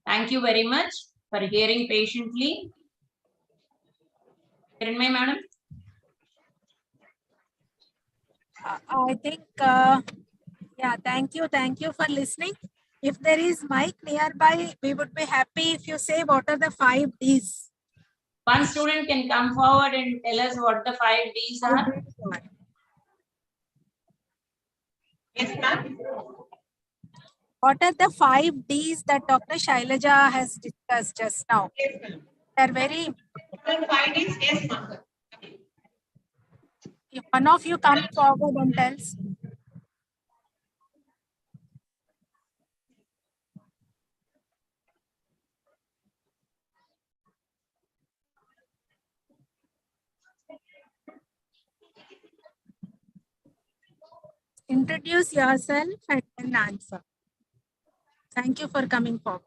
Thank you very much for hearing patiently. Kiranmay, madam. I think, yeah, thank you for listening. If there is mic nearby, we would be happy if you say what are the 5 Ds. One student can come forward and tell us what the 5 Ds are. Yes, ma'am. What are the 5 Ds that Dr. Shailaja has discussed just now? Yes, ma'am. They're very. The 5 Ds, yes, ma'am. If one of you come forward and tells. Introduce yourself and then answer. Thank you for coming forward.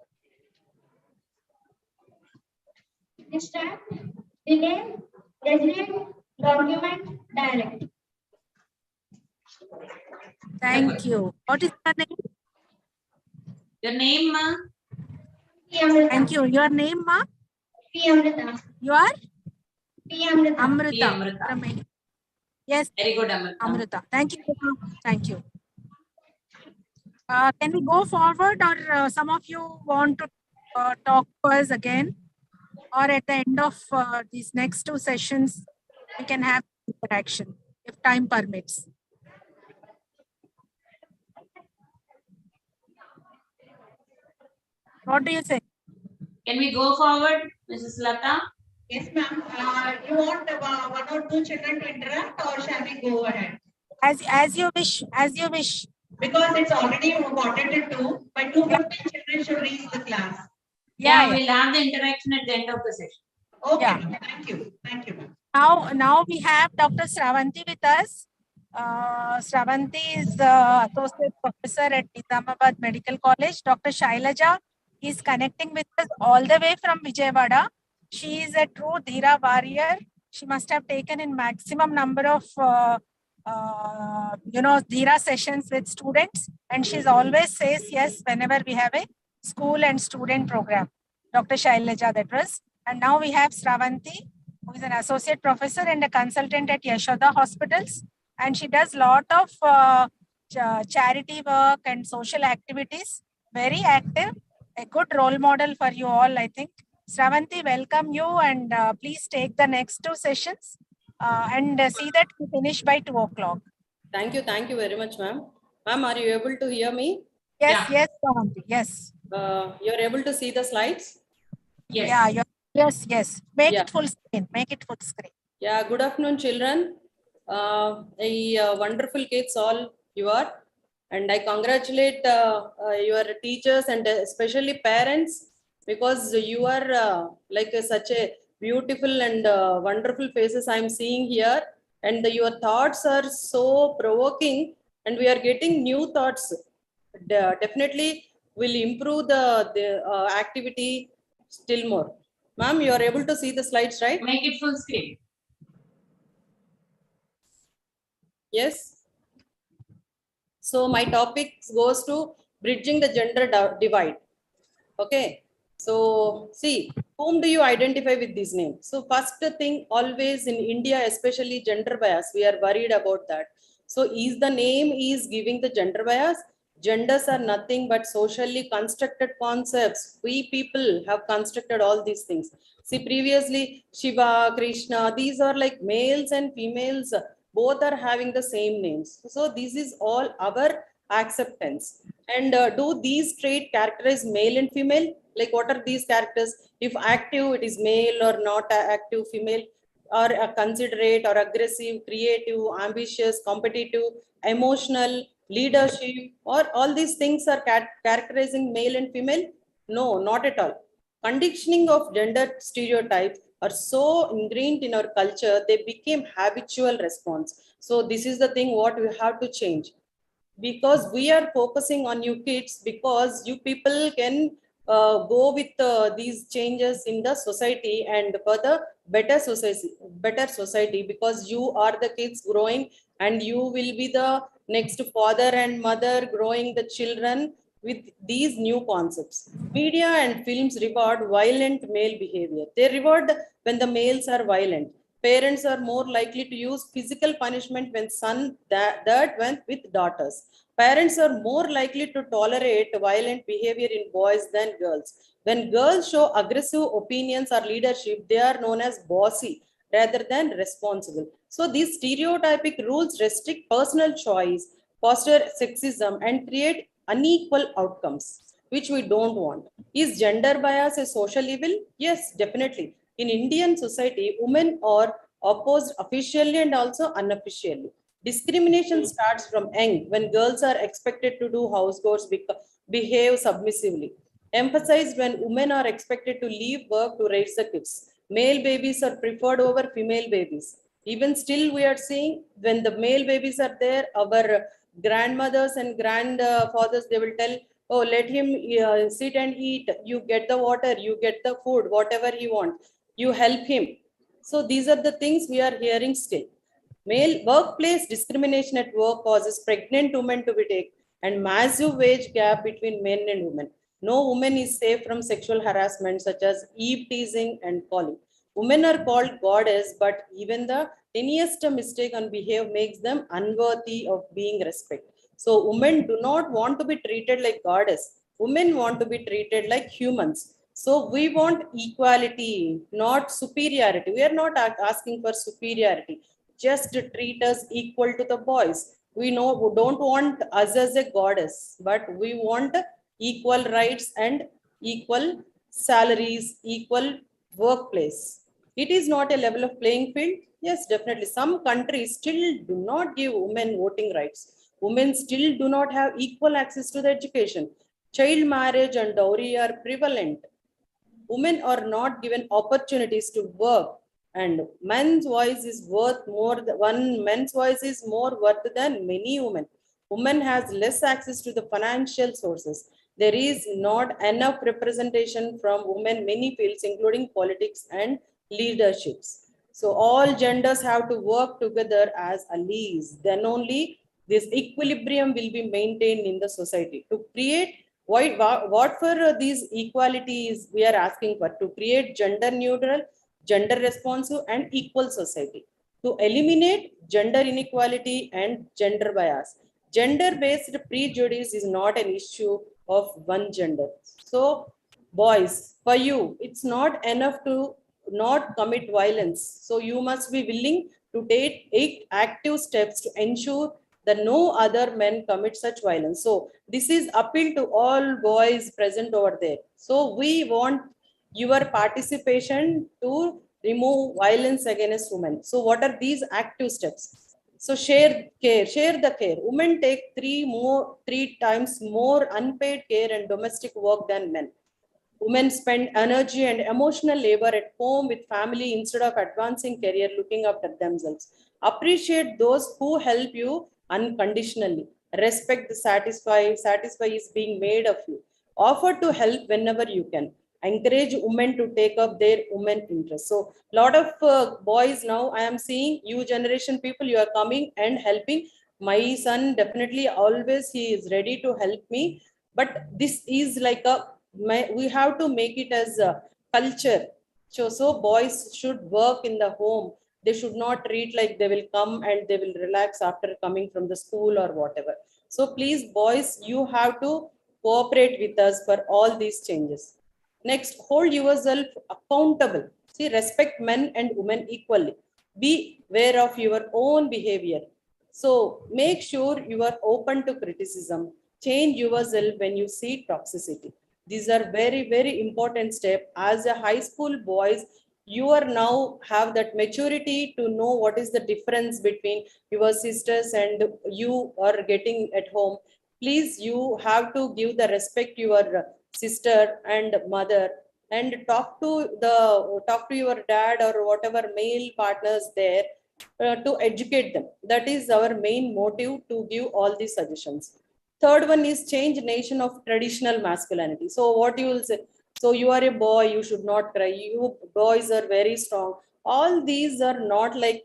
Distract, delay, resident, document, direct. Thank you. What is your name? Your name, ma? P. Amrita. Thank you. Your name, ma? P. Amrita. You are? P. Amrita. Amrita. P. Amrita. From India. Yes. Very good, Amrita. Amrita. Thank you. Thank you. Can we go forward, or some of you want to talk to us again? Or at the end of these next 2 sessions, we can have interaction if time permits. What do you say? Can we go forward, Mrs. Lata? Yes, ma'am. You want one or two children to interact, or shall we go ahead? As you wish, as you wish. Because it's already quarter to 2. By 2:15, children should reach the class. Yeah, we'll have the interaction at the end of the session. Okay, Yeah. ma'am. Thank you. Thank you, ma'am. Now we have Dr. Sravanti with us. Sravanti is associate professor at Nizamabad Medical College. Dr. Shailaja is connecting with us all the way from Vijayawada. She is a true Dheera warrior. She must have taken in maximum number of Dheera sessions with students, and she's always says yes whenever we have a school and student program. Dr. Shailaja, that was. And now we have Sravanti, who is an associate professor and a consultant at Yashoda Hospitals. And she does lot of charity work and social activities. Very active, a good role model for you all, I think. Sravanti, welcome you, and please take the next 2 sessions and see that we finish by 2 o'clock. Thank you very much, ma'am. Ma'am, are you able to hear me? Yes, yes, Sravanti, yes. You're able to see the slides? Yes. Yeah, yes. Make it full screen. Make it full screen. Yeah, good afternoon, children. Wonderful kids all you are. And I congratulate your teachers and especially parents, because you are such a beautiful and wonderful faces I'm seeing here. And your thoughts are so provoking, and we are getting new thoughts. Definitely will improve the activity still more. Ma'am, you are able to see the slides, right? Make it full screen. Yes. So my topic goes to bridging the gender divide. Okay. So see, whom do you identify with this name? So first thing, always in India, especially gender bias, we are worried about that. So is the name is giving the gender bias? Genders are nothing but socially constructed concepts. We people have constructed all these things. See, previously Shiva, Krishna, these are like males and females, both are having the same names. So this is all our acceptance. And do these traits characterize male and female? Like what are these characters? If active, it is male, or not active, female, or considerate or aggressive, creative, ambitious, competitive, emotional, leadership, or all these things are characterizing male and female? No, not at all. Conditioning of gender stereotypes are so ingrained in our culture, they became habitual response. So this is the thing what we have to change, because we are focusing on you kids, because you people can go with these changes in the society and for the better society, because you are the kids growing, and you will be the next father and mother growing the children with these new concepts. Media and films reward violent male behavior. They reward when the males are violent. Parents are more likely to use physical punishment when son that went with daughters. Parents are more likely to tolerate violent behavior in boys than girls. When girls show aggressive opinions or leadership, they are known as bossy rather than responsible. So these stereotypic rules restrict personal choice, foster sexism, and create unequal outcomes, which we don't want. Is gender bias a social evil? Yes, definitely. In Indian society, women are opposed officially and also unofficially. Discrimination starts from young, when girls are expected to do house chores, behave submissively. Emphasized when women are expected to leave work to raise the kids. Male babies are preferred over female babies. Even still, we are seeing when the male babies are there, our grandmothers and grandfathers, they will tell, oh, let him sit and eat. You get the water, you get the food, whatever he wants. You help him. So these are the things we are hearing still. Male workplace discrimination at work causes pregnant women to be taken, and massive wage gap between men and women. No woman is safe from sexual harassment such as eve teasing and calling. Women are called goddess, but even the tiniest mistake on behave makes them unworthy of being respected. So women do not want to be treated like goddess. Women want to be treated like humans. So we want equality, not superiority. We are not asking for superiority. Just treat us equal to the boys. We don't want us as a goddess, but we want equal rights and equal salaries, equal workplace. It is not a level of playing field. Yes, definitely. Some countries still do not give women voting rights. Women still do not have equal access to the education. Child marriage and dowry are prevalent. Women are not given opportunities to work, and men's voice is worth more than one men's voice is more worth than many women. Women has less access to the financial sources. There is not enough representation from women many fields including politics and leaderships. So all genders have to work together as allies, then only this equilibrium will be maintained in the society. To create what for these equalities we are asking for? To create gender neutral, gender responsive and equal society, to eliminate gender inequality and gender bias. Gender based prejudice is not an issue of one gender. So boys, for you it's not enough to not commit violence, so you must be willing to take active steps to ensure that no other men commit such violence. So this is appeal to all boys present over there. So we want your participation to remove violence against women. So what are these active steps? So share the care. Women take three times more unpaid care and domestic work than men. Women spend energy and emotional labor at home with family instead of advancing career, looking after themselves. Appreciate those who help you unconditionally. Respect the satisfy is being made of you. Offer to help whenever you can. Encourage women to take up their women interests. So, lot of boys now I am seeing, you generation people, you are coming and helping. My son definitely always he is ready to help me, but this is like we have to make it as a culture. So boys should work in the home. They should not treat like they will come and they will relax after coming from the school or whatever. So please, boys, you have to cooperate with us for all these changes. Next, hold yourself accountable. See, respect men and women equally. Be aware of your own behavior. So make sure you are open to criticism. Change yourself when you see toxicity. These are very, very important step. As a high school boys, you are now have that maturity to know what is the difference between your sisters and you are getting at home. Please, you have to give the respect your sister and mother, and talk to your dad or whatever male partners there, to educate them. That is our main motive to give all these suggestions. Third one is change nation of traditional masculinity. So what you will say? So you are a boy, you should not cry. You boys are very strong. All these are not like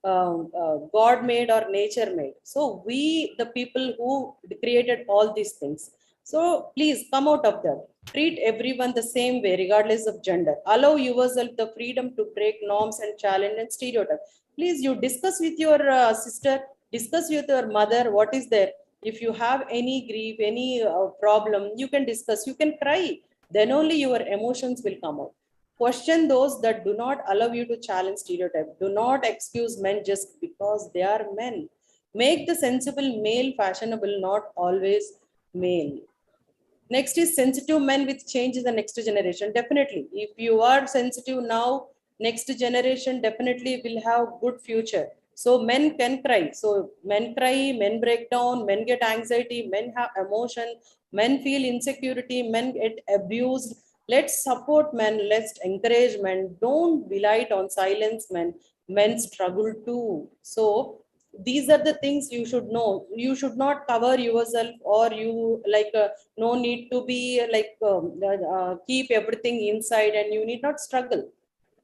God made or nature made. So we, the people who created all these things. So please come out of that. Treat everyone the same way, regardless of gender. Allow yourself the freedom to break norms and challenge and stereotypes. Please, you discuss with your sister, discuss with your mother what is there. If you have any grief, any problem, you can discuss, you can cry. Then only your emotions will come out. Question those that do not allow you to challenge stereotype. Do not excuse men just because they are men. Make the sensible male fashionable, not always male. Next is sensitive men with change in the next generation. Definitely, if you are sensitive now, next generation definitely will have good future. So men can cry. So men cry, men break down, men get anxiety, men have emotion, men feel insecurity, men get abused. Let's support men, let's encourage men. Don't rely on silence men. Men struggle too. So these are the things you should know. You should not cover yourself, or you like no need to be keep everything inside, and you need not struggle.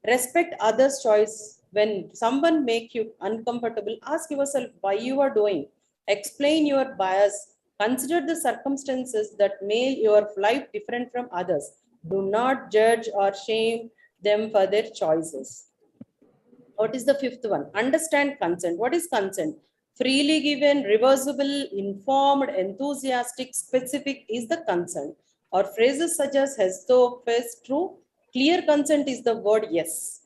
Respect others choice. When someone make you uncomfortable, ask yourself why you are doing. Explain your bias. Consider the circumstances that make your life different from others. Do not judge or shame them for their choices. What is the fifth one? Understand consent. What is consent? Freely given, reversible, informed, enthusiastic, specific is the consent. Or phrases such as has to face true, clear consent is the word yes.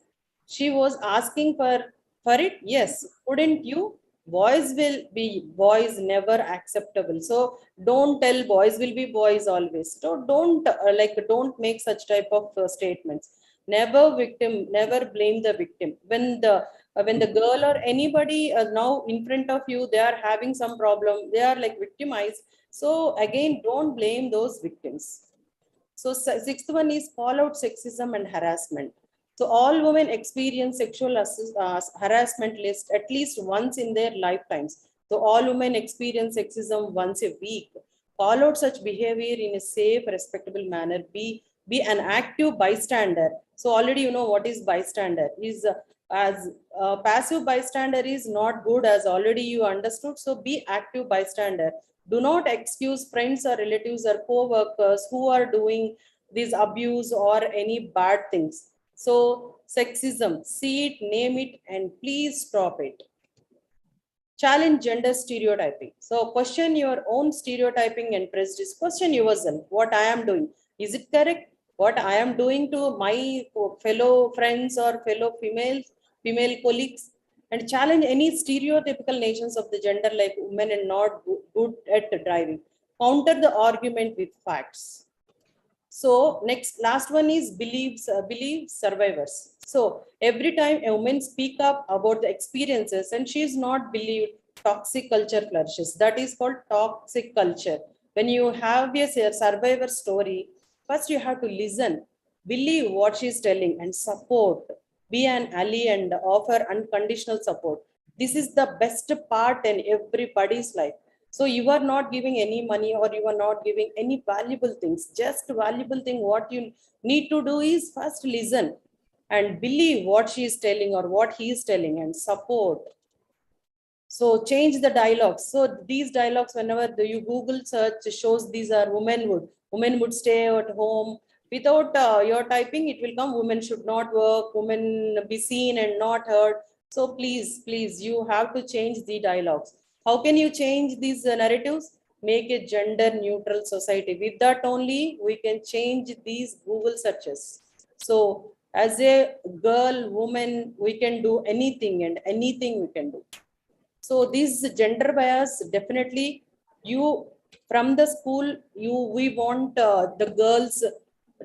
She was asking for it, yes. Couldn't you? Boys will be boys, never acceptable. So don't tell boys will be boys always. So don't make such type of statements. Never victim, never blame the victim. When the girl or anybody now in front of you, they are having some problem, they are like victimized. So again, don't blame those victims. So sixth one is call out sexism and harassment. So all women experience sexual harassment list at least once in their lifetimes. So all women experience sexism once a week. Call out such behavior in a safe, respectable manner. Be an active bystander. So already you know what is bystander. Is as passive bystander is not good, as already you understood. So be active bystander. Do not excuse friends or relatives or co-workers who are doing this abuse or any bad things. So sexism, see it, name it, and please stop it. Challenge gender stereotyping. So question your own stereotyping and prejudice. Question yourself, what I am doing. Is it correct? What I am doing to my fellow friends or fellow female colleagues? And challenge any stereotypical nations of the gender like women and not good at driving. Counter the argument with facts. So last one is believe survivors. So every time a woman speak up about the experiences and she is not believed, toxic culture flourishes. That is called toxic culture. When you have a survivor story, first you have to listen, believe what she is telling and support. Be an ally and offer unconditional support. This is the best part in everybody's life. So you are not giving any money or you are not giving any valuable things. Just valuable thing, what you need to do is first listen and believe what she is telling or what he is telling and support. So change the dialogues. So these dialogues, whenever you Google search shows these are women would stay at home. Without your typing, it will come women should not work, women be seen and not heard. So please, you have to change the dialogues. How can you change these narratives? Make a gender neutral society. With that only, we can change these Google searches. So as a girl, woman, we can do anything and anything we can do. So this gender bias, definitely you from the school, we want the girls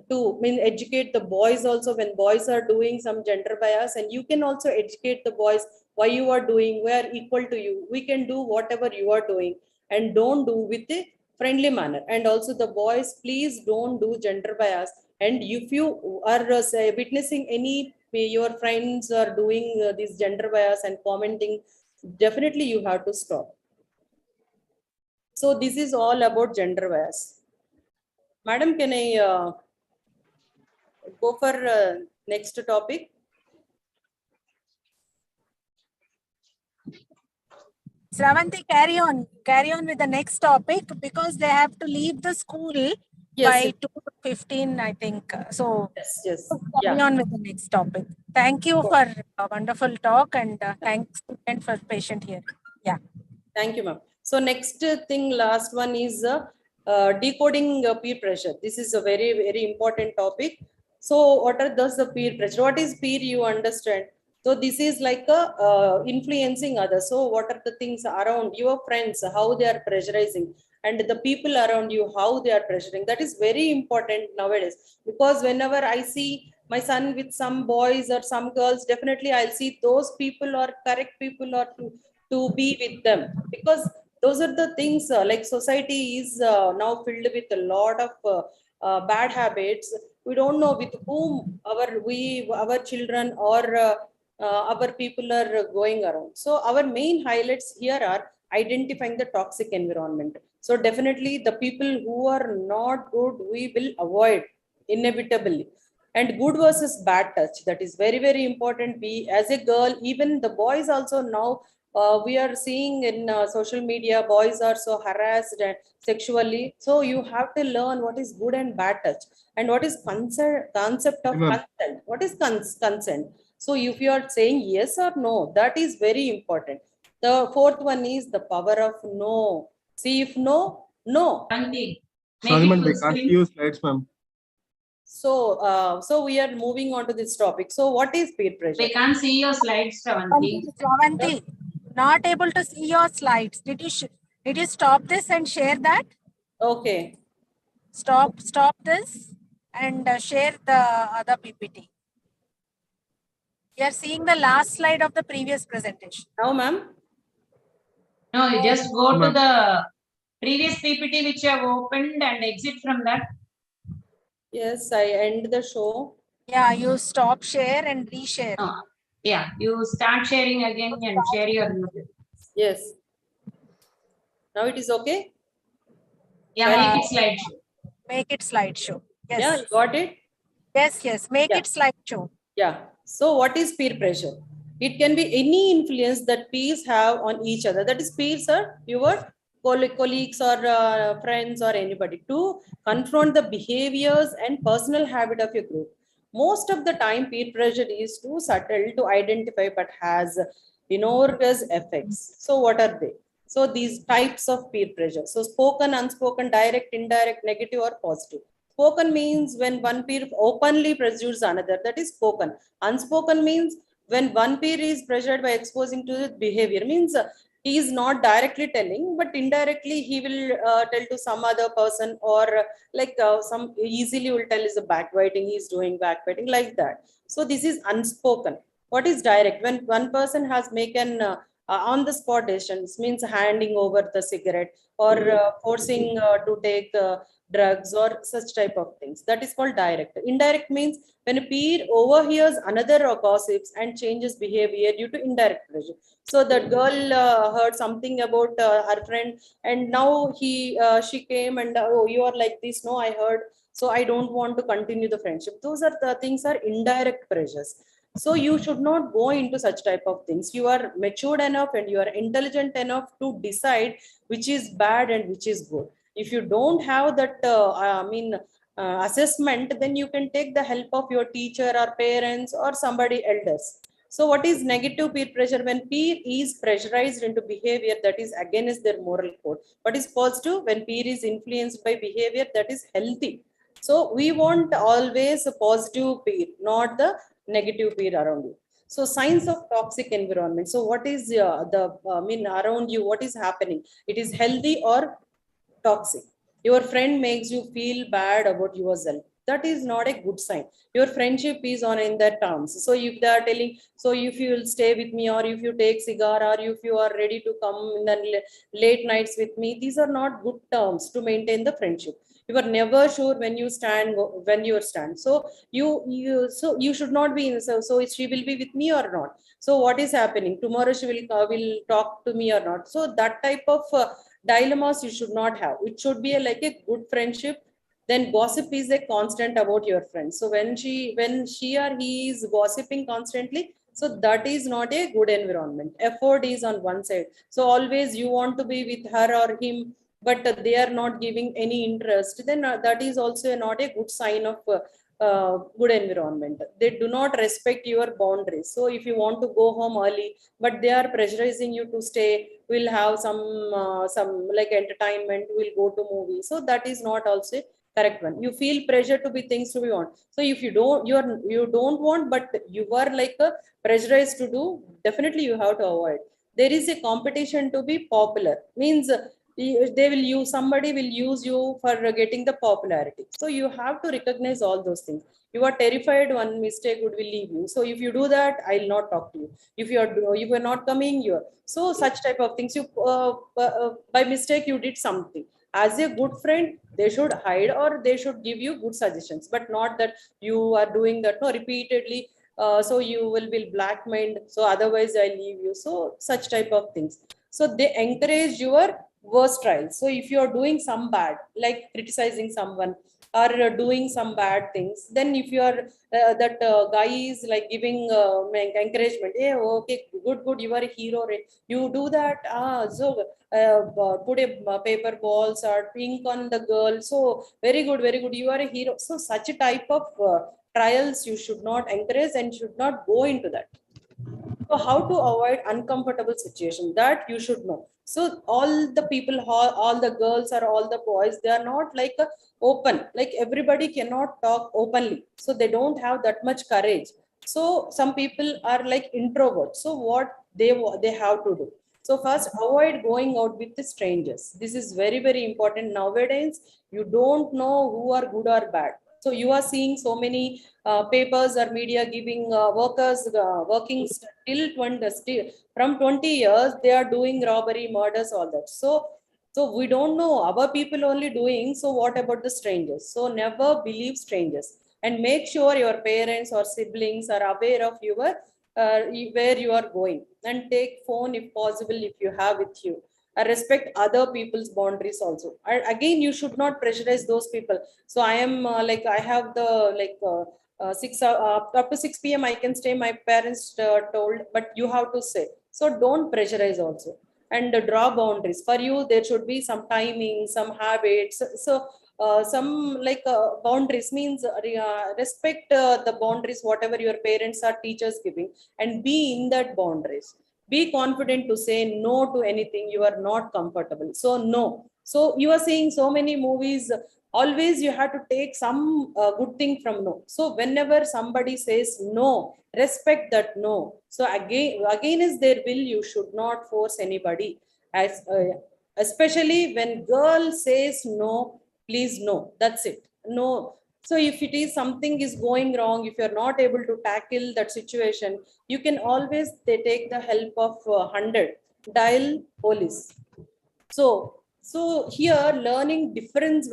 to educate the boys also when boys are doing some gender bias, and you can also educate the boys why you are doing, we are equal to you, we can do whatever you are doing, and don't do with a friendly manner. And also the boys, please don't do gender bias. And if you are say, witnessing any your friends are doing this gender bias and commenting, definitely you have to stop. So this is all about gender bias. Madam, can I go for next topic? Sravanti, carry on with the next topic because they have to leave the school by 2:15, I think. So yes, carry on with the next topic. Thank you for a wonderful talk, and thanks and for patient hearing. Yeah. Thank you, ma'am. So next thing, last one is decoding peer pressure. This is a very important topic. So what are those the peer pressure? What is peer? You understand? So this is like influencing others. So what are the things around your friends, how they are pressurizing, and the people around you, how they are pressuring? That is very important nowadays, because whenever I see my son with some boys or some girls, definitely I'll see those people are correct people or to be with them, because those are the things like society is now filled with a lot of bad habits. We don't know with whom our children or our people are going around. So our main highlights here are identifying the toxic environment. So definitely the people who are not good, we will avoid inevitably. And good versus bad touch, that is very important. We as a girl, even the boys also now, we are seeing in social media, boys are so harassed sexually. So you have to learn what is good and bad touch, and what is concept of consent. What is consent? So if you are saying yes or no, that is very important. The fourth one is the power of no. See, if no, no. Make Sorry, it ma'am, full we can't screen. see your slides, ma'am. So we are moving on to this topic. So what is peer pressure? We can't see your slides, Shravanti. Shravanti, not able to see your slides. Did you stop this and share that? Okay. Stop this and share the other PPT. We are seeing the last slide of the previous presentation. Now, ma'am? No, you just go to Ma'am. the previous PPT which you have opened and exit from that. Yes, I end the show. Yeah, you stop share and reshare. Yeah, you start sharing again and share your notes. Yes. Now it is okay? Yeah, make it slideshow. Make it slideshow. Yes. Yeah, you got it? Yes. Make it slideshow. Yeah. So what is peer pressure? It can be any influence that peers have on each other. That is, peers are your colleagues or friends or anybody to confront the behaviors and personal habit of your group. Most of the time, peer pressure is too subtle to identify but has enormous effects. So what are they? So these types of peer pressure. So spoken, unspoken, direct, indirect, negative or positive. Spoken means when one peer openly pressures another, that is spoken. Unspoken means when one peer is pressured by exposing to the behavior, means he is not directly telling, but indirectly he will tell to some other person, or some easily will tell is a backbiting, he is doing backbiting, like that. So this is unspoken. What is direct? When one person has made an on the spot decisions, means handing over the cigarette or forcing to take drugs or such type of things, that is called direct. Indirect means when a peer overhears another gossips and changes behavior due to indirect pressure. So that girl heard something about her friend, and now she came and oh, you are like this, no, I heard, so I don't want to continue the friendship. Those are the things are indirect pressures. So you should not go into such type of things. You are matured enough and you are intelligent enough to decide which is bad and which is good. If you don't have that assessment, then you can take the help of your teacher or parents or somebody elders. So what is negative peer pressure? When peer is pressurized into behavior that is against their moral code. What is positive? When peer is influenced by behavior that is healthy. So we want always a positive peer, not the negative peer around you. So signs of toxic environment. So what is around you, what is happening? It is healthy or toxic? Your friend makes you feel bad about yourself, that is not a good sign. Your friendship is on in their terms. So if they are telling, so if you will stay with me, or if you take cigar, or if you are ready to come in the late nights with me, these are not good terms to maintain the friendship. You are never sure when you stand. So you should not be in, so she will be with me or not. So what is happening tomorrow? She will talk to me or not? So that type of dilemmas you should not have. It should be like a good friendship. Then gossip is a constant about your friend. So when she or he is gossiping constantly, so that is not a good environment. Effort is on one side, so always you want to be with her or him, but they are not giving any interest, then that is also not a good sign of good environment. They do not respect your boundaries. So if you want to go home early, but they are pressurizing you to stay, we'll have some like entertainment, we'll go to movie, so that is not also correct one. You feel pressure to be things to be on. So if you don't want, but you are like pressurized to do, definitely you have to avoid. There is a competition to be popular, means they will use, somebody will use you for getting the popularity. So you have to recognize all those things. You are terrified one mistake would will leave you, so if you do that, I'll not talk to you. If you are not coming, you're so such type of things. You by mistake you did something. As a good friend, they should hide or they should give you good suggestions, but not that you are doing that no repeatedly. So you will be blackmailed, so otherwise I leave you, so such type of things. So they encourage your worst trials. So if you are doing some bad, like criticizing someone or doing some bad things, then if you are that guy is like giving encouragement, hey, okay, good, you are a hero, right? You do that, put a paper balls or pink on the girl, so very good, you are a hero. So such a type of trials you should not encourage and should not go into that. So how to avoid uncomfortable situation, that you should know. So all the people, all the girls or all the boys, they are not like open. Like everybody cannot talk openly. So they don't have that much courage. So some people are like introverts. So what they have to do? So first, avoid going out with the strangers. This is very, very important nowadays. You don't know who are good or bad. So you are seeing so many papers or media giving workers working till 20, still, from 20 years, they are doing robbery, murders, all that. So we don't know our people only doing. So what about the strangers? So never believe strangers, and make sure your parents or siblings are aware of your where you are going, and take phone if possible if you have with you. Respect other people's boundaries also. Again, you should not pressurize those people. So I am like I have the like 6 up to 6 p.m. I can stay. My parents told, but you have to say. So don't pressurize also, and draw boundaries. For you, there should be some timing, some habits. So some like boundaries means respect the boundaries whatever your parents or teachers giving, and be in that boundaries. Be confident to say no to anything you are not comfortable. So no. So you are seeing so many movies, always you have to take some good thing from no. So whenever somebody says no, respect that no. So again is their will, you should not force anybody. As especially when girl says no, please no, that's it, no. So if it is something is going wrong, if you're not able to tackle that situation, you can always they take the help of 100, dial police. So here learning different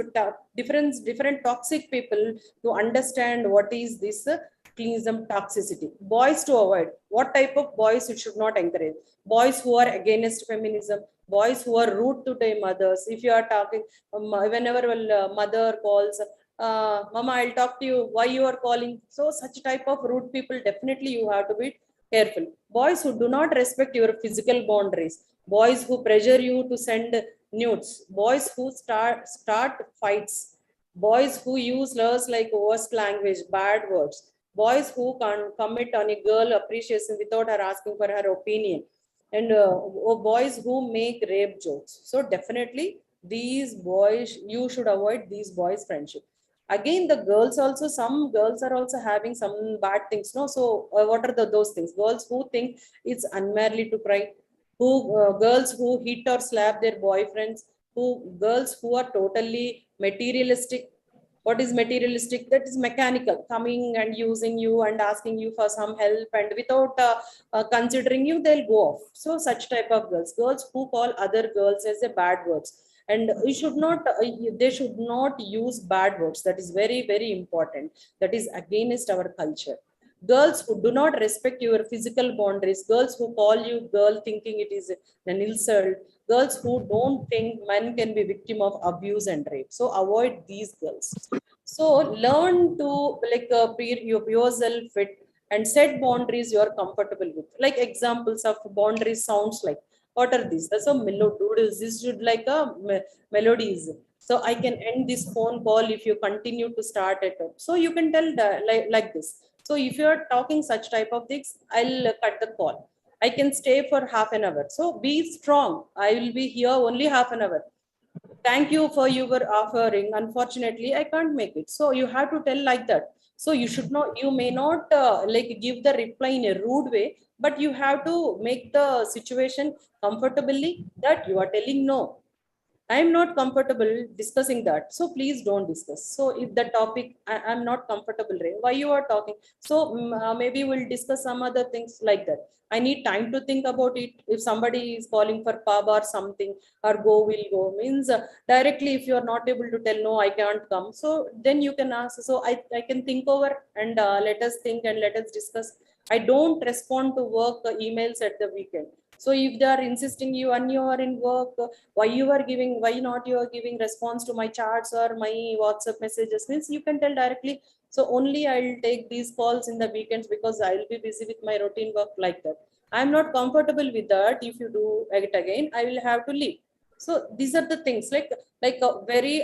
toxic people to understand what is this cleansome toxicity. Boys to avoid. What type of boys you should not encourage? Boys who are against feminism, boys who are rude to their mothers. If you are talking, whenever mother calls, Mama, I'll talk to you. Why you are calling? So such type of rude people, definitely you have to be careful. Boys who do not respect your physical boundaries, boys who pressure you to send nudes, boys who start fights, boys who use slurs like worst language, bad words, boys who can commit on a girl appreciation without her asking for her opinion, and boys who make rape jokes. So definitely these boys, you should avoid these boys friendship. Again, the girls also, some girls are also having some bad things, no? So what are those things? Girls who think it's unmanly to cry, who girls who hit or slap their boyfriends, who girls who are totally materialistic. What is materialistic? That is mechanical, coming and using you and asking you for some help, and without considering you, they'll go off. So such type of girls who call other girls as a bad words, and you should not they should not use bad words. That is very, very important. That is against our culture. Girls who do not respect your physical boundaries, girls who call you girl thinking it is an insult, girls who don't think men can be victim of abuse and rape. So avoid these girls. So learn to like yourself fit and set boundaries you are comfortable with. Like examples of boundaries sounds like, what are these? That's a melodies. This should like a melodies. So I can end this phone call if you continue to start it up. So you can tell like this. So if you're talking such type of things, I'll cut the call. I can stay for half an hour. So be strong. I will be here only half an hour. Thank you for your offering. Unfortunately, I can't make it. So you have to tell like that. So you should not, you may not like give the reply in a rude way, but you have to make the situation comfortably that you are telling no. I am not comfortable discussing that. So please don't discuss. So if the topic I'm not comfortable, Ray, why you are talking? So maybe we'll discuss some other things like that. I need time to think about it. If somebody is calling for pub or something, or go, will go, means directly if you are not able to tell no, I can't come. So then you can ask. So I can think over, and let us think and let us discuss. I don't respond to work emails at the weekend. So if they are insisting you and you are in work, why not you are giving response to my chats or my WhatsApp messages, means you can tell directly. So only I'll take these calls in the weekends because I'll be busy with my routine work, like that. I'm not comfortable with that. If you do it again, I will have to leave. So these are the things, like a very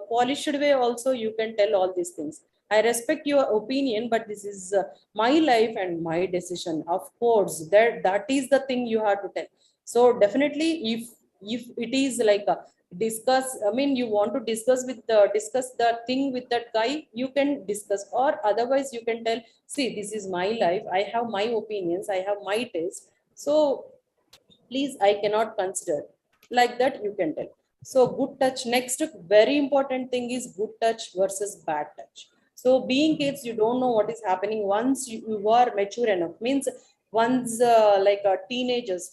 polished way also you can tell all these things. I respect your opinion, but this is my life and my decision. Of course, that is the thing you have to tell. So definitely, if it is like a discuss, I mean, you want to discuss the thing with that guy, you can discuss, or otherwise you can tell, see, this is my life. I have my opinions. I have my taste. So please, I cannot consider. Like that, you can tell. So good touch. Next, very important thing is good touch versus bad touch. So being kids, you don't know what is happening. Once you are mature enough, means once like teenagers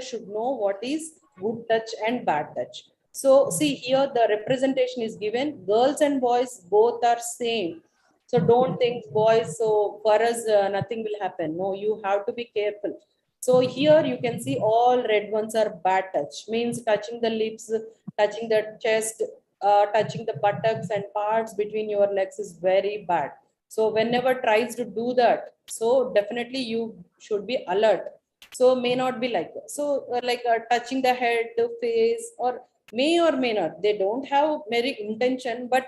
should know what is good touch and bad touch. So see here, the representation is given. Girls and boys both are same. So don't think boys, so for us nothing will happen. No, you have to be careful. So here you can see all red ones are bad touch, means touching the lips, touching the chest, touching the buttocks and parts between your legs is very bad. So whenever tries to do that, so definitely you should be alert. So may not be like that. So touching the head, the face, or may not. They don't have very intention, but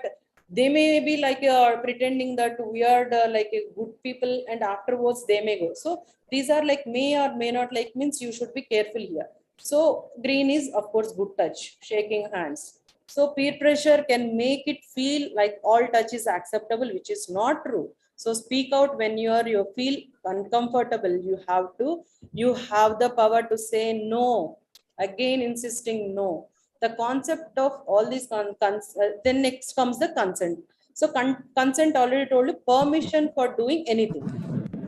they may be like pretending that weird like a good people, and afterwards they may go. So these are like may or may not, like means you should be careful here. So green is of course good touch, shaking hands. So peer pressure can make it feel like all touch is acceptable, which is not true. So speak out when you feel uncomfortable. You have the power to say no. Again, insisting no. The concept of all these then next comes the consent. So consent, already told you, permission for doing anything.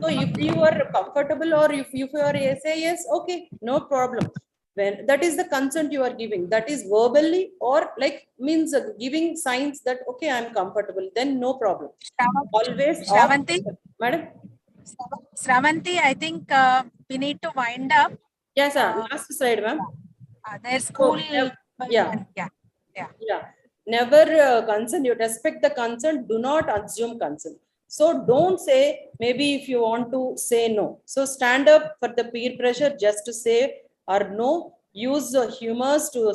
So if you are comfortable, or if you are say yes, okay, no problem. When that is the consent you are giving, that is verbally or like means giving signs that okay, I'm comfortable, then no problem. Always Shravanti, madam. Shravanti, I think we need to wind up. Yes, sir. Last slide, ma'am. Their school. So, yeah. Never consent. You respect the consent. Do not assume consent. So don't say maybe if you want to say no. So stand up for the peer pressure just to say or no. Use humors to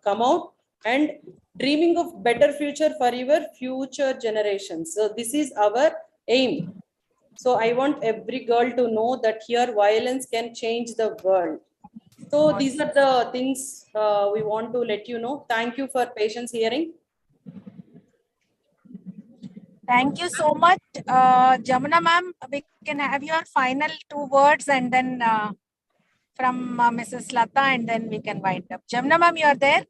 come out, and dreaming of better future for your future generations. So this is our aim. So I want every girl to know that here violence can change the world. So these are the things we want to let you know. Thank you for patience hearing. Thank you so much. Jamuna ma'am, we can have your final 2 words, and then from Mrs. Lata, and then we can wind up. Jamuna ma'am, you are there?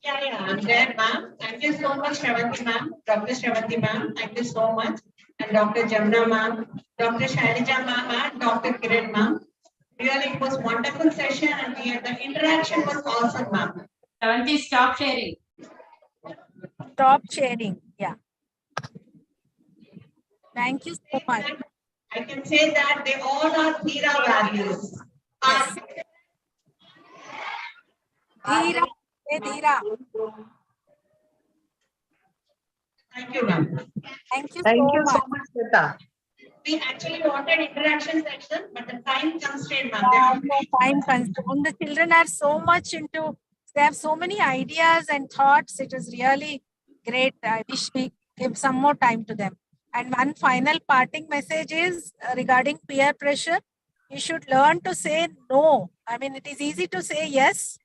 Yeah, I'm there, ma'am. Thank you so much, Shravanti ma'am. Dr. Shravanti ma'am, thank you so much. And Dr. Jamna ma'am, Dr. Shailija ma'am, and Dr. Kiran ma'am. Really, it was wonderful session, and the interaction was awesome, ma'am. Shravanti, stop sharing. Stop sharing. Yeah. Thank you so much. I can say that they all are Dheera values. Yes. Dheera. Hey, Dheera. Thank you, ma'am. Thank you Thank so you much. so much, Shweta. We actually wanted interaction section, but the time constraint, ma'am. Time constraint. The children are so much into, they have so many ideas and thoughts. It is really great. I wish we give some more time to them. And one final parting message is regarding peer pressure. You should learn to say no. I mean, it is easy to say yes,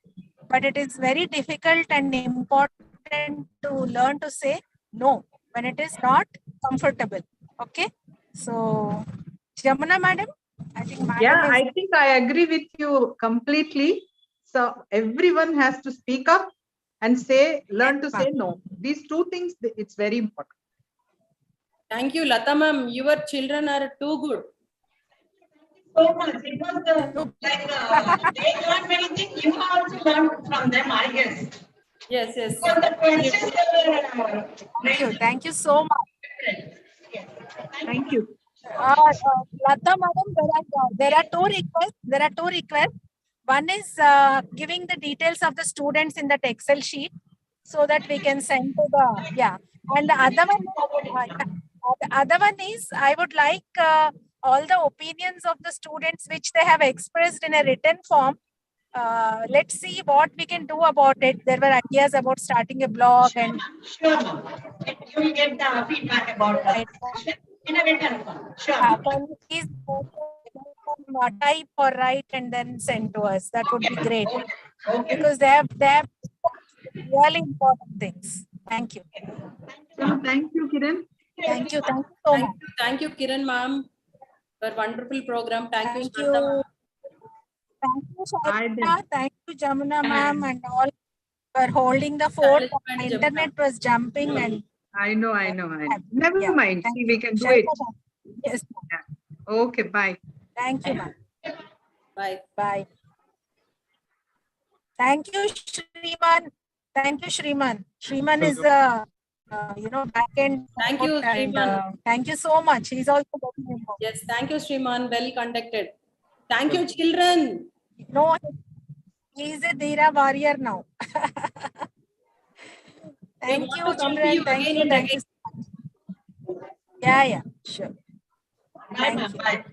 but it is very difficult and important to learn to say no when it is not comfortable. Okay. So, Jamuna madam, I think madam I think I agree with you completely. So everyone has to speak up and learn to say no. These two things, it's very important. Thank you, Lata ma'am. Your children are too good. So much. It was they learned many things. You have also learned from them, I guess. Yes, yes. So the questions were Thank you so much. Yes. Thank you. Lata madam, there are 2 requests. There are 2 requests. One is giving the details of the students in that Excel sheet so that we can send to the, and the other one is I would like all the opinions of the students which they have expressed in a written form. let's see what we can do about it. There were ideas about starting a blog and Sure, ma'am. You will get the feedback about the session in a written form. Sure. ma'am. can you please type or write and then send to us? That would be great Okay. because they have really important things. Thank you. Thank you, Kiran. Thank you. Thank you so much. Thank you, Kiran ma'am, for wonderful program. Thank you, Thank Shraddha you. ma'am. Thank you, Bye then. Shailja. Thank you, Jamuna ma'am, and all for holding the fort. Challenge My and internet was jumping and I know. Never yeah. mind. Thank See, you. we can do Shailja it. ma'am. Yes. Yeah. Okay, bye. Thank you, ma'am. Bye. Bye. Thank you, Shriman. Thank you, Shriman. Shriman is the back end. Thank you, And Shriman. thank you so much. He's also getting involved. Yes, thank you, Shriman. Well conducted. Thank you, children. No, he's a Dheera warrior now. Thank We you, want to come to children. you Thank again you. and Thank again. you. Yeah, sure. Bye, Thank ma'am. you. Bye.